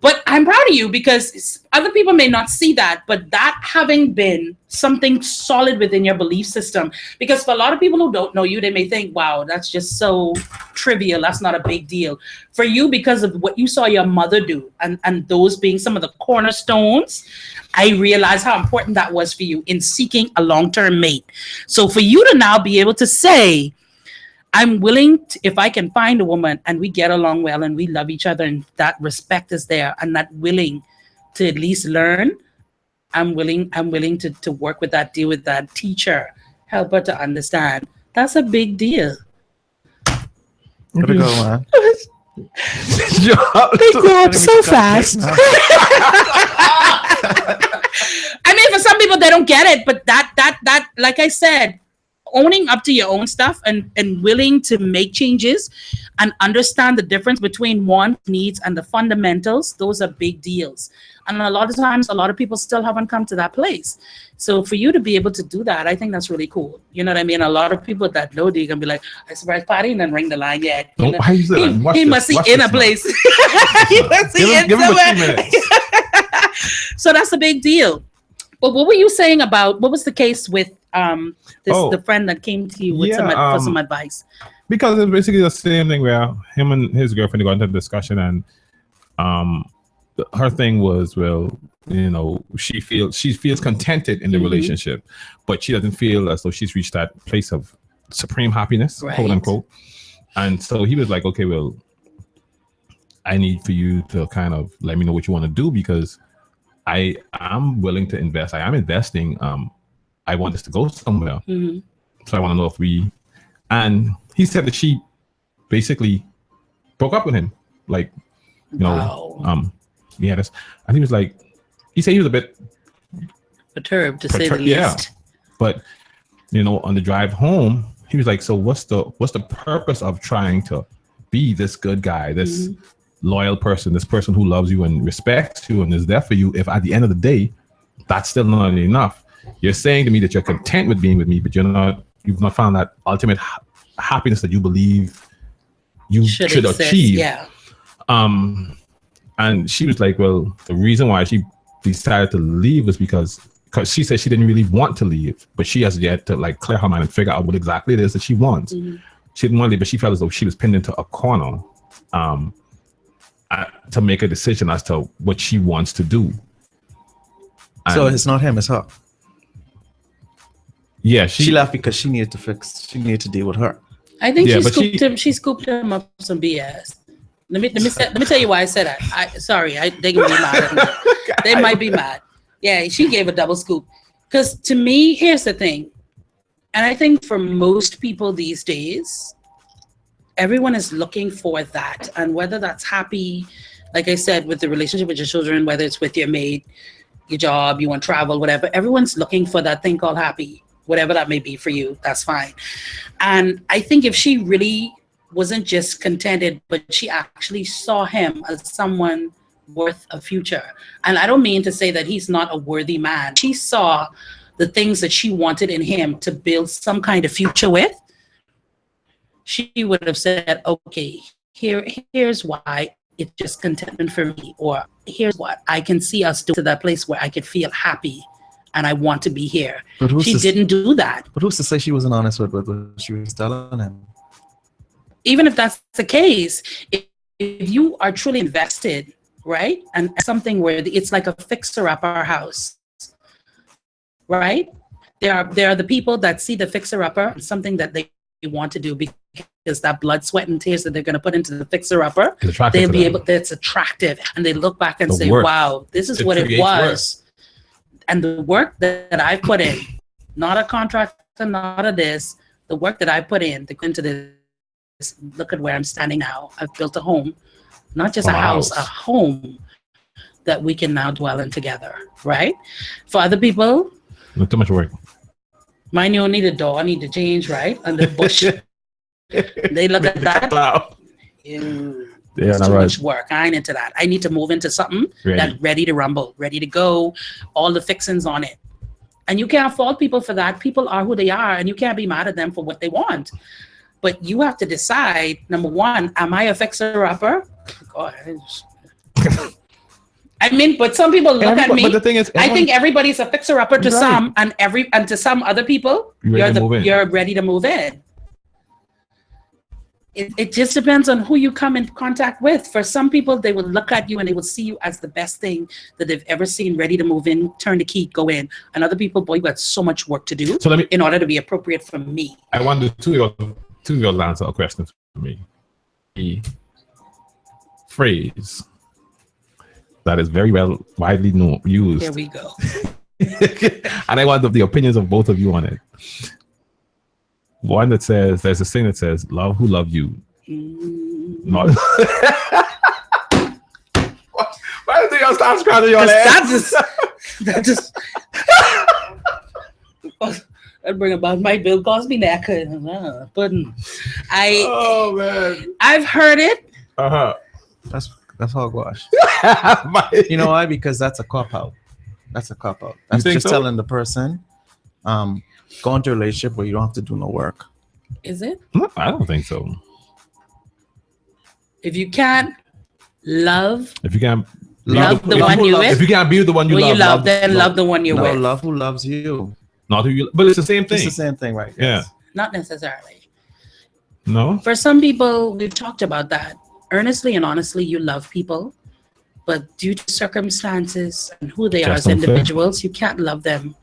But I'm proud of you because other people may not see that, but that having been something solid within your belief system, because for a lot of people who don't know you, they may think, wow, that's just so trivial. That's not a big deal. For you, because of what you saw your mother do and those being some of the cornerstones, I realized how important that was for you in seeking a long-term mate. So for you to now be able to say, I'm willing to, if I can find a woman and we get along well and we love each other and that respect is there and that willing to at least learn, I'm willing to work with that, deal with that, teach her, help her to understand. That's a big deal. Gotta go, man. They grow up so fast. I mean, for some people they don't get it, but that like I said, owning up to your own stuff and willing to make changes and understand the difference between wants, needs, and the fundamentals, those are big deals. And a lot of times, a lot of people still haven't come to that place. So for you to be able to do that, I think that's really cool. You know what I mean? A lot of people that know they can be like, I surprised Patty and then ring the line yet. You know? Why is that? Watch He this, must be watch in this a now. place. He must be in Give him a few somewhere. minutes. So that's a big deal. But what were you saying about, what was the case with the friend that came to you with for some advice? Because it's basically the same thing where him and his girlfriend got into a discussion, and her thing was, well, you know, she feels contented in the relationship, but she doesn't feel as though she's reached that place of supreme happiness, quote Right. unquote. And so he was like, okay, well, I need for you to kind of let me know what you want to do, because I am willing to invest. I am investing. I want this to go somewhere. Mm-hmm. So I want to know if we, and he said that she basically broke up with him. Like, you know, Wow. yeah, that's, and he was like, he said he was a bit Perturbed, to say the perturbed, yeah. least. But, you know, on the drive home, he was like, so what's the purpose of trying to be this good guy, this loyal person, this person who loves you and respects you and is there for you, if at the end of the day, that's still not enough? You're saying to me that you're content with being with me, but you've not found that ultimate happiness that you believe you should exist, achieve. Yeah. And she was like, well, the reason why she decided to leave was because she said she didn't really want to leave, but she has yet to like clear her mind and figure out what exactly it is that she wants. Mm-hmm. She didn't want to leave, but she felt as though she was pinned into a corner to make a decision as to what she wants to do. So And it's not him, it's her. yeah, She left because she needed to deal with her. I think Yeah, she but scooped him. She scooped him up some BS. Let me tell you why I said that. They can be mad at me. They might be mad. Yeah, she gave a double scoop. Because to me, here's the thing, and I think for most people these days, everyone is looking for that, and whether that's happy, like I said, with the relationship with your children, whether it's with your mate, your job, you want to travel, whatever, everyone's looking for that thing called happy. Whatever that may be for you, that's fine. And I think if she really wasn't just contented, but she actually saw him as someone worth a future. And I don't mean to say that he's not a worthy man. She saw the things that she wanted in him to build some kind of future with. She would have said, okay, here's why it's just contentment for me, or here's what I can see us do to that place where I could feel happy and I want to be here. She didn't do that. But who's to say she wasn't honest with what she was telling him? Even if that's the case, if you are truly invested, right, and something where it's like a fixer-upper house, right? There are the people that see the fixer-upper as something that they want to do because that blood, sweat, and tears that they're going to put into the fixer-upper, they'll be able. That's attractive, and they look back and say, "Wow, this is what it was." And the work that I put in, not a contractor, not a this, the work that I put into this, look at where I'm standing now. I've built a home, not just a house, a home that we can now dwell in together, right? For other people, not too much work. Mine, you need a door, need to change, right? And the bush, they look at that. It's too much work. I ain't into that. I need to move into something that's ready to rumble, ready to go, all the fixings on it. And you can't fault people for that. People are who they are, and you can't be mad at them for what they want. But you have to decide, number one, am I a fixer-upper? God, I mean, but some people look at me. But the thing is, I think everybody's a fixer-upper to some, and to some other people, you're ready to move in. It just depends on who you come in contact with. For some people, they will look at you and they will see you as the best thing that they've ever seen, ready to move in, turn the key, go in. And other people, boy, you got so much work to do in order to be appropriate for me. I want the two of you to answer a question for me. The phrase that is very widely used. Here we go. And I want the opinions of both of you on it. One that says, there's this thing that says, love who love you. Not. Why do you start scratching your leg? That just that bring about my Bill Cosby neck. But Oh man. I've heard it. That's hogwash. You know why? Because that's a cop out. That's just telling the person, go into a relationship where you don't have to do no work. Is it? No, I don't think so. If you can't love the one you're with, if you can't be the one you love, then love the one you're with. Love who loves you. Not who you, but it's the same thing. It's the same thing, right? Yeah. Yes. Not necessarily. No. For some people, we've talked about that. Earnestly and honestly, you love people, but due to circumstances and who they are as individuals, you can't love them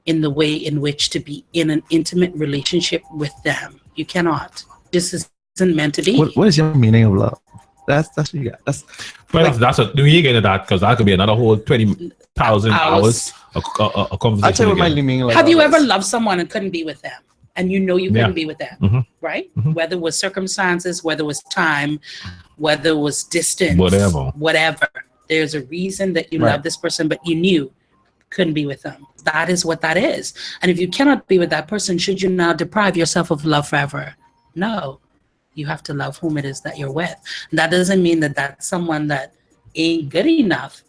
in the way in which to be in an intimate relationship with them. You cannot. This isn't meant to be. What is your meaning of love? That's what you got. That's a we ain't getting that because that could be another whole 20,000 hours a conversation. I'll tell you what my again. meaning of Have love you ever is. loved someone and couldn't be with them? And you know you couldn't be with them, Mhm. right? Mhm. Whether it was circumstances, whether it was time, whether it was distance, whatever. There's a reason that you Right. love this person, but you knew couldn't be with them. That is what that is. And if you cannot be with that person, should you now deprive yourself of love forever? No. You have to love whom it is that you're with. And that doesn't mean that that's someone that ain't good enough.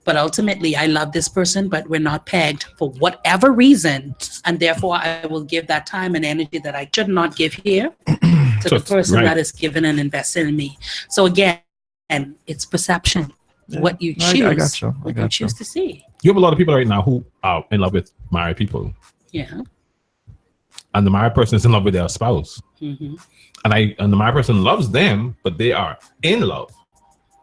But ultimately, I love this person, but we're not pegged for whatever reason. And therefore, I will give that time and energy that I should not give here to the person that is given and invested in me. So again, it's perception. Yeah. What you I choose, got you. I what got you choose to see. You have a lot of people right now who are in love with married people, Yeah. and the married person is in love with their spouse, hmm and the married person loves them, but they are in love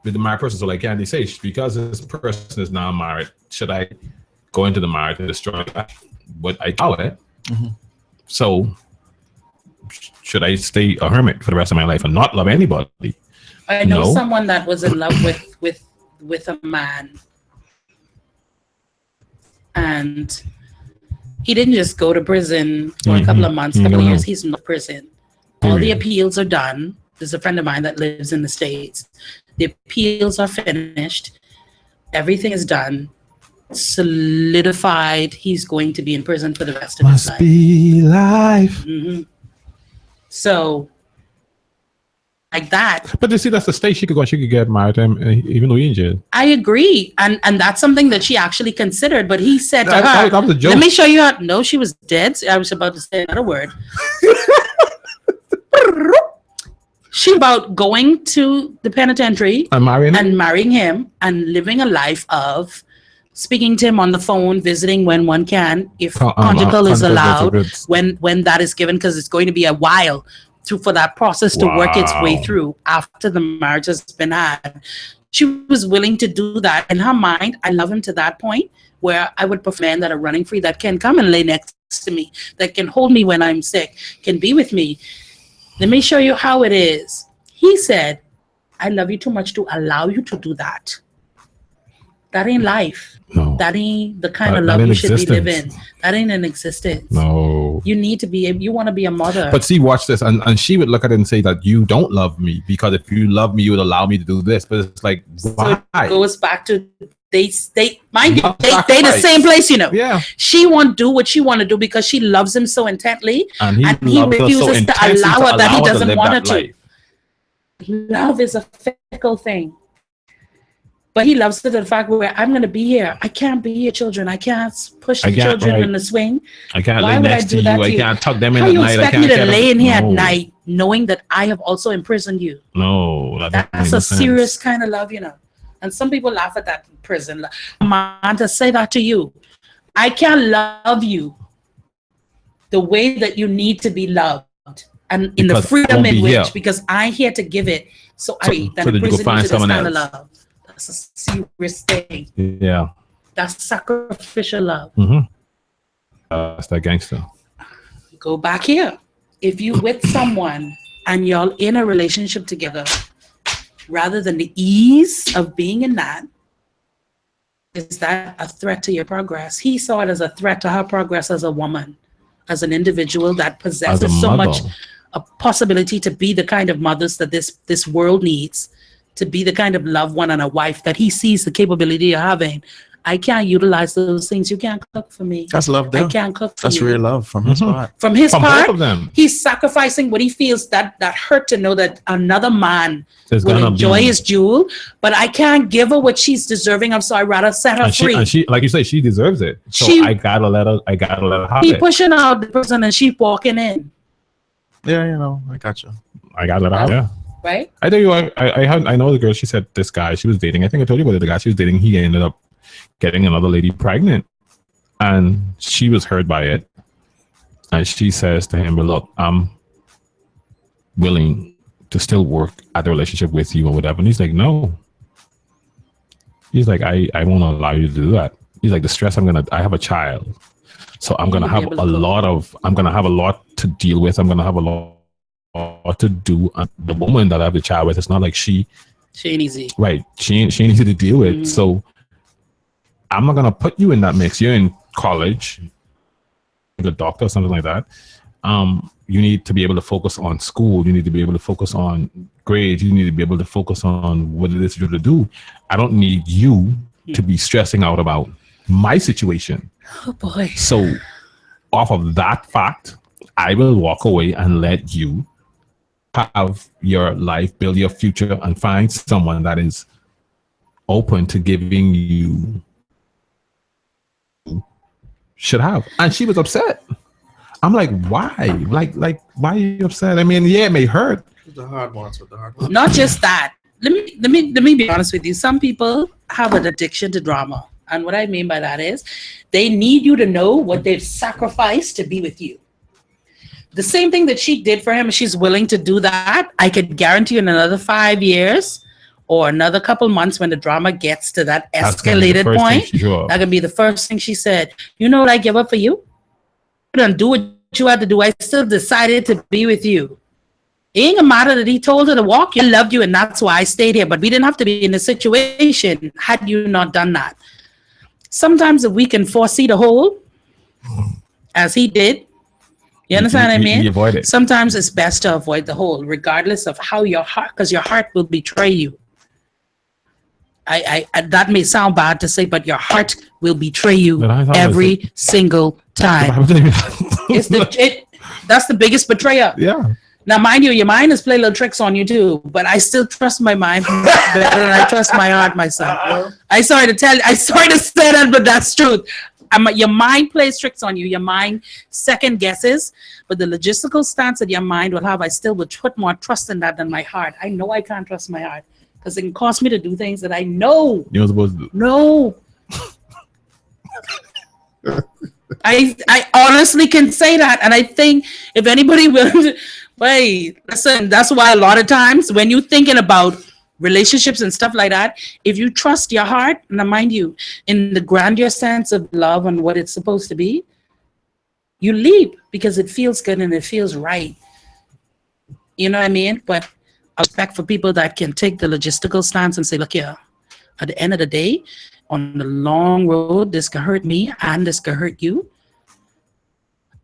with the married person. So, like Candy says, because this person is now married, should I go into the marriage and destroy what I call it? Mhm. So, should I stay a hermit for the rest of my life and not love anybody? I know No. someone that was in love with a man, and he didn't just go to prison for a couple of months, couple of No. years. He's in prison. All the Period. appeals are done. There's a friend of mine that lives in the States. The appeals are finished. Everything is done. Solidified. He's going to be in prison for the rest of his life. be life. So, like that, But you see, that's the state she could go. She could get married to him, even though he in jail. I agree, and that's something that she actually considered. But he said to That her, was a joke. "Let me show you how." No, she was dead. I was about to say another word. She about going to the penitentiary And marrying him? and marrying him and living a life of speaking to him on the phone, visiting when one can, if conjugal is allowed, when that is given, because it's going to be a while for that process to work its way Wow. through after the marriage has been had. She was willing to do that. In her mind, I love him to that point where I would prefer men that are running free, that can come and lay next to me, that can hold me when I'm sick, can be with me. Let me show you how it is. He said, I love you too much to allow you to do that. That ain't life. No. That ain't the kind of That love ain't you should be existence. living. That ain't an existence. No. You need to be, you want to be a mother. But see, watch this. And she would look at it and say that you don't love me because if you love me, you would allow me to do this. But it's like, why? So it goes back to they mind you, Love they the sacrifice. same place, you know. Yeah. She won't do what she want to do because she loves him so intently, And he, and he loves her so refuses to intensely allow her that he allow her doesn't live want her that to. life. Love is a fickle thing. But he loves it to the fact where I'm going to be here. I can't be here, children. I can't push the I can't, children right. in the swing. I can't Why lay would I next do to that you. to I you? can't tuck them in How at you night. I expect can't me to get lay in here at No. night knowing that I have also imprisoned you? No. That doesn't That's make a sense. serious kind of love, you know. And some people laugh at that in prison. Man, to say that to you, I can't love you the way that you need to be loved, and in Because the freedom won't in be which, here. because I'm here to give it. So I so then that you imprison can you find to this someone kind of else. love. That's a serious thing. Yeah. That's sacrificial love. That's that gangster. Go back here. If you with someone and y'all in a relationship together, rather than the ease of being in that, is that a threat to your progress? He saw it as a threat to her progress as a woman, as an individual that As a possesses so mother. much a possibility to be the kind of mothers that this world needs, to be the kind of loved one and a wife that he sees the capability of having. I can't utilize those things. You can't cook for me. That's love there. I can't cook for That's you. real love from his part. From his From part, both of them. he's sacrificing what he feels that hurt to know that another man There's will gonna enjoy be- his jewel, but I can't give her what she's deserving of, so I'd rather set her free. And she, like you say, she deserves it. So She- I gotta let her have He it. pushing out the person and she walking in, Yeah, you know, I got you. I gotta let her have it. Yeah. right? I tell you, I know the girl. She said this guy she was dating. I think I told you about the guy she was dating. He ended up getting another lady pregnant, and she was hurt by it. And she says to him, "But look, I'm willing to still work at the relationship with you or whatever." And he's like, "No." He's like, "I won't allow you to do that." He's like, "The stress I have a child. So I'm gonna You'll be have able to a cope. lot to deal with. I'm gonna have a lot to do. And the woman that I have the child with, it's not like she ain't easy. right. She ain't easy to deal with. Mhm. So I'm not gonna put you in that mix. You're in college, the doctor or something like that. You need to be able to focus on school. You need to be able to focus on grades. You need to be able to focus on what it is you're to do. I don't need you to be stressing out about my situation. Oh boy. So off of that fact, I will walk away and let you have your life, build your future, and find someone that is open to giving you should have. And she was upset. I'm like, why? Like, why are you upset? I mean, yeah, it may hurt. The hard ones with the hard ones. Not just that. Let me be honest with you. Some people have an addiction to drama. And what I mean by that is they need you to know what they've sacrificed to be with you. The same thing that she did for him, she's willing to do that. I could guarantee you in another 5 years or another couple months when the drama gets to that That's gonna be the escalated first thing point, she drew up. that could be the first thing she said. You know what I give up for you? I didn't do what you had to do. I still decided to be with you. It ain't a matter that he told her to walk. I loved you, and that's why I stayed here. But we didn't have to be in this situation had you not done that. Sometimes if we can foresee the hole, as he did, you understand what I mean? You avoid it. Sometimes it's best to avoid the hole, regardless of how your heart, because your heart will betray you. I that may sound bad to say, but your heart will betray you But I thought every single time. That's the biggest betrayer. Yeah. Now, mind you, your mind has played little tricks on you too, but I still trust my mind better than I trust my heart myself. I sorry to say that, but that's truth. Your mind plays tricks on you. Your mind second guesses, but the logistical stance that your mind will have, I still would put more trust in that than my heart. I know I can't trust my heart because it can cause me to do things that I know. You're supposed to do. No. I honestly can say that, and I think if anybody will, wait, listen, that's why a lot of times when you're thinking about relationships and stuff like that, if you trust your heart, now mind you, in the grandeur sense of love and what it's supposed to be, you leap because it feels good and it feels right. You know what I mean? But I respect for people that can take the logistical stance and say, look here, at the end of the day, on the long road, this can hurt me and this can hurt you.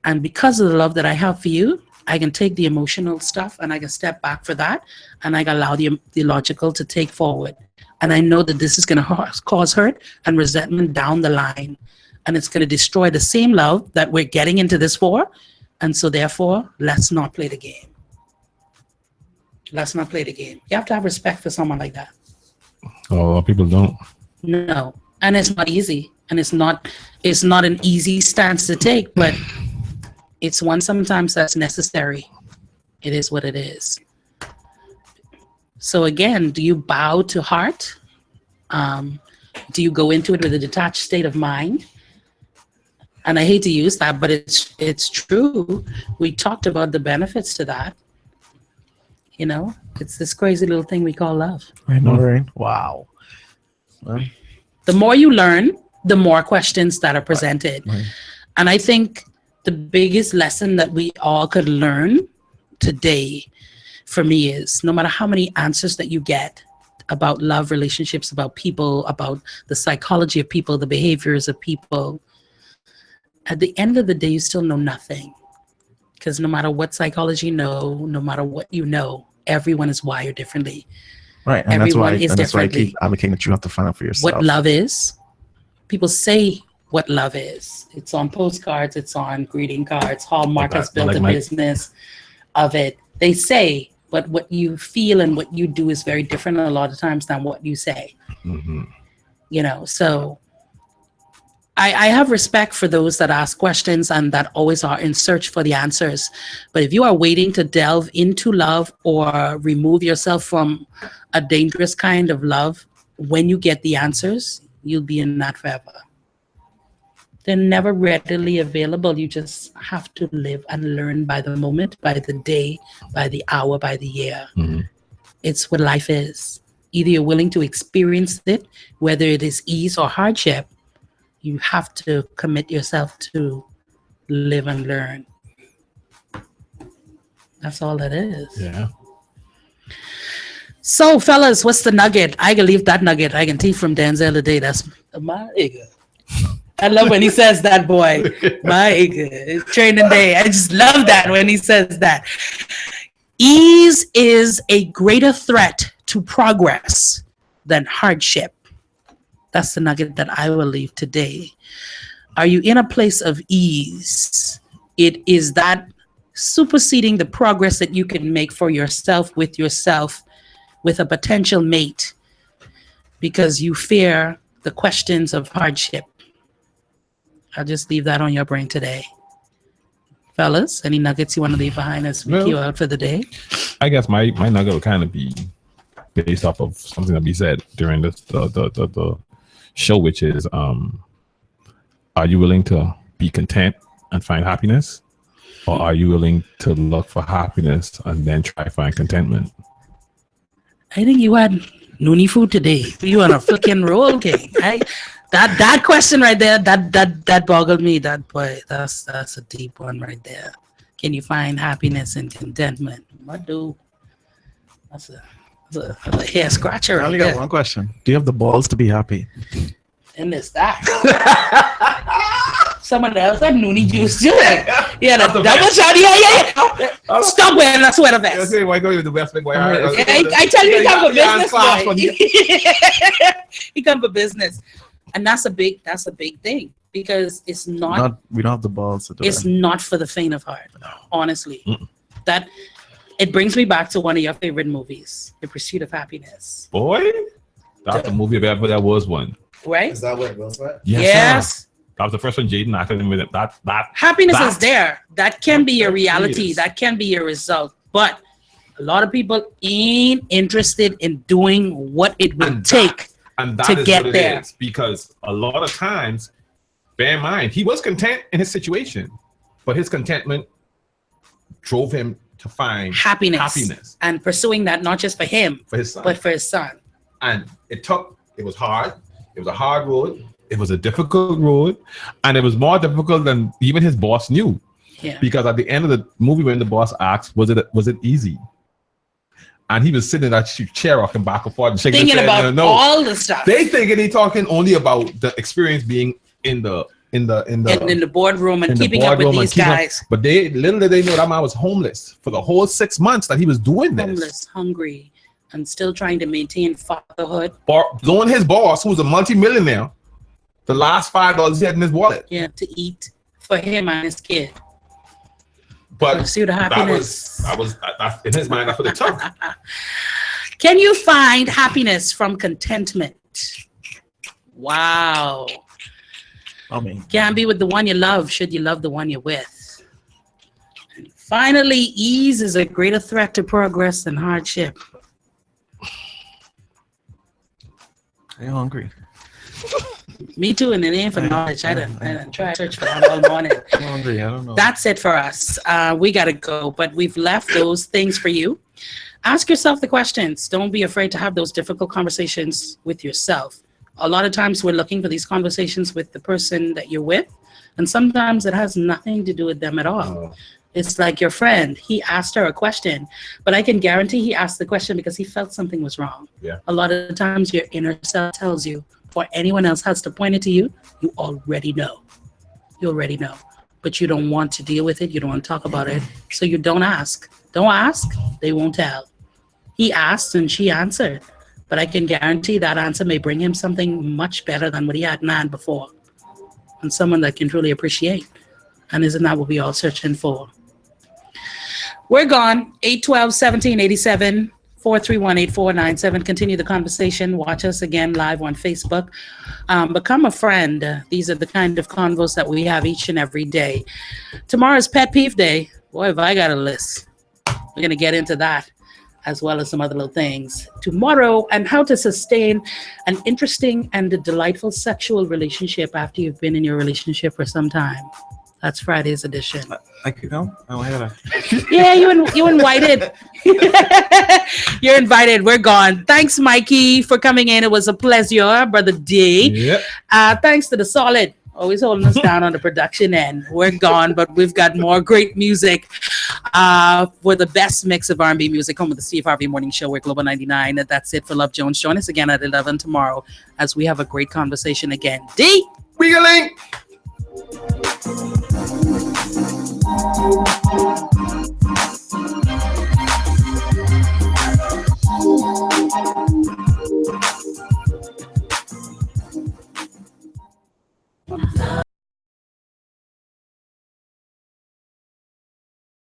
And because of the love that I have for you, I can take the emotional stuff and I can step back for that. And I can allow the logical to take forward. And I know that this is going to cause hurt and resentment down the line. And it's going to destroy the same love that we're getting into this for. And so therefore, let's not play the game. Let's not play the game. You have to have respect for someone like that. A lot of people don't. No, and it's not easy, and it's not an easy stance to take, but it's one sometimes that's necessary. It is what it is. So again, do you bow to heart? Do you go into it with a detached state of mind? And I hate to use that, but it's true. We talked about the benefits to that. You know, it's this crazy little thing we call love. I know, right? Wow. Well, The more you learn, the more questions that are presented. right. And I think the biggest lesson that we all could learn today for me is no matter how many answers that you get about love, relationships, about people, about the psychology of people, the behaviors of people, at the end of the day, you still know nothing. Because no matter what psychology you know, no matter what you know, everyone is wired differently. Right. And Everyone that's is why I differently. keep advocating that you have to find out for yourself. What love is. People say what love is. It's on postcards, it's on greeting cards. Hallmark has built a business of it. They say, but what you feel and what you do is very different a lot of times than what you say. Mm-hmm. You know, so I have respect for those that ask questions and that always are in search for the answers. But if you are waiting to delve into love or remove yourself from a dangerous kind of love, when you get the answers, you'll be in that forever. They're never readily available. You just have to live and learn by the moment, by the day, by the hour, by the year. Mm-hmm. It's what life is. Either you're willing to experience it, whether it is ease or hardship, You have to commit yourself to live and learn. That's all it is. Yeah. So, fellas, what's the nugget? I can leave that nugget. I can teach from Denzel today. That's my nigga. I love when he says that, boy. My nigga. It's training day. I just love that when he says that. Ease is a greater threat to progress than hardship. That's the nugget that I will leave today. Are you in a place of ease? It is that superseding the progress that you can make for yourself, with a potential mate, because you fear the questions of hardship. I'll just leave that on your brain today. Fellas, any nuggets you want to leave behind as we queue out for the day? I guess my nugget will kind of be based off of something that we said during the show, which is, are you willing to be content and find happiness? Or are you willing to look for happiness and then try to find contentment? I think you had noonie food today. You on a freaking roll, King. That question right there, that boggled me. That boy, that's a deep one right there. Can you find happiness and contentment? What do? That's a hair scratcher. I only right got there. one question. Do you have the balls to be happy? And it's that. Someone else had noonie juice too. Yeah, the double shot. Yeah. Stop wearing a sweater vest. Why go with the best boy? I tell you, he come for business, boy. He come for business, and that's a big thing, because it's not We don't have the balls to do it's it. not for the faint of heart. Honestly, that it brings me back to one of your favorite movies, The Pursuit of Happiness. Boy, that's a movie about there was one. Right? Is that what Will Smith? Yes. Sir. That was the first one Jaden acted in with it. That happiness is there. That can be your reality. Yes. That can be your result. But a lot of people ain't interested in doing what it would take to get there. Because a lot of times, bear in mind, he was content in his situation, but his contentment drove him to find happiness and pursuing that, not just for him, for his son, but for his son. And it was hard. It was a hard road. It was a difficult road, and it was more difficult than even his boss knew. Yeah. Because at the end of the movie, when the boss asked, "Was it easy?" and he was sitting in that chair rocking back and forth and shaking Thinking his head, about all the stuff. They thinking he talking only about the experience being in the boardroom and keeping up with these guys. But little did they know that man was homeless for the whole 6 months that he was doing this. Homeless, hungry, and still trying to maintain fatherhood. Blowing his boss, who was a multi-millionaire, the last $5 he had in his wallet. Yeah, to eat for him and his kid. But Pursuit of happiness. That was in his mind. That's what it took. Can you find happiness from contentment? Wow. I mean, Can't be with the one you love, should you love the one you're with. And finally, ease is a greater threat to progress than hardship. are you hungry? Me too, and it ain't for knowledge. I didn't try to search for that all morning. I'm hungry. I don't know. That's it for us. We got to go, but we've left those things for you. Ask yourself the questions. Don't be afraid to have those difficult conversations with yourself. A lot of times we're looking for these conversations with the person that you're with, and sometimes it has nothing to do with them at all. It's like your friend. He asked her a question, but I can guarantee he asked the question because he felt something was wrong. Yeah. A lot of the times your inner self tells you, before anyone else has to point it to you, you already know. You already know. But you don't want to deal with it. You don't want to talk about it. So you don't ask. Don't ask, they won't tell. He asked and she answered. But I can guarantee that answer may bring him something much better than what he had in hand before. And someone that can truly appreciate. And isn't that what we all searching for? We're gone. 812-1787. 431-8497. Continue the conversation. Watch us again live on Facebook. Become a friend. These are the kind of convos that we have each and every day. Tomorrow's Pet Peeve Day. Boy, have I got a list. We're going to get into that as well as some other little things tomorrow, and how to sustain an interesting and a delightful sexual relationship after you've been in your relationship for some time. That's Friday's edition. I could go. Oh, I gotta. Yeah, you invited. You're invited. We're gone. Thanks, Mikey, for coming in. It was a pleasure, Brother D. Yep. Thanks to the Solid, always holding us down on the production end. We're gone, but we've got more great music for the best mix of R&B music. Home with the Steve Harvey Morning Show. We're Global 99. That's it for Love Jones. Join us again at 11 tomorrow as we have a great conversation again. D. Wiggling.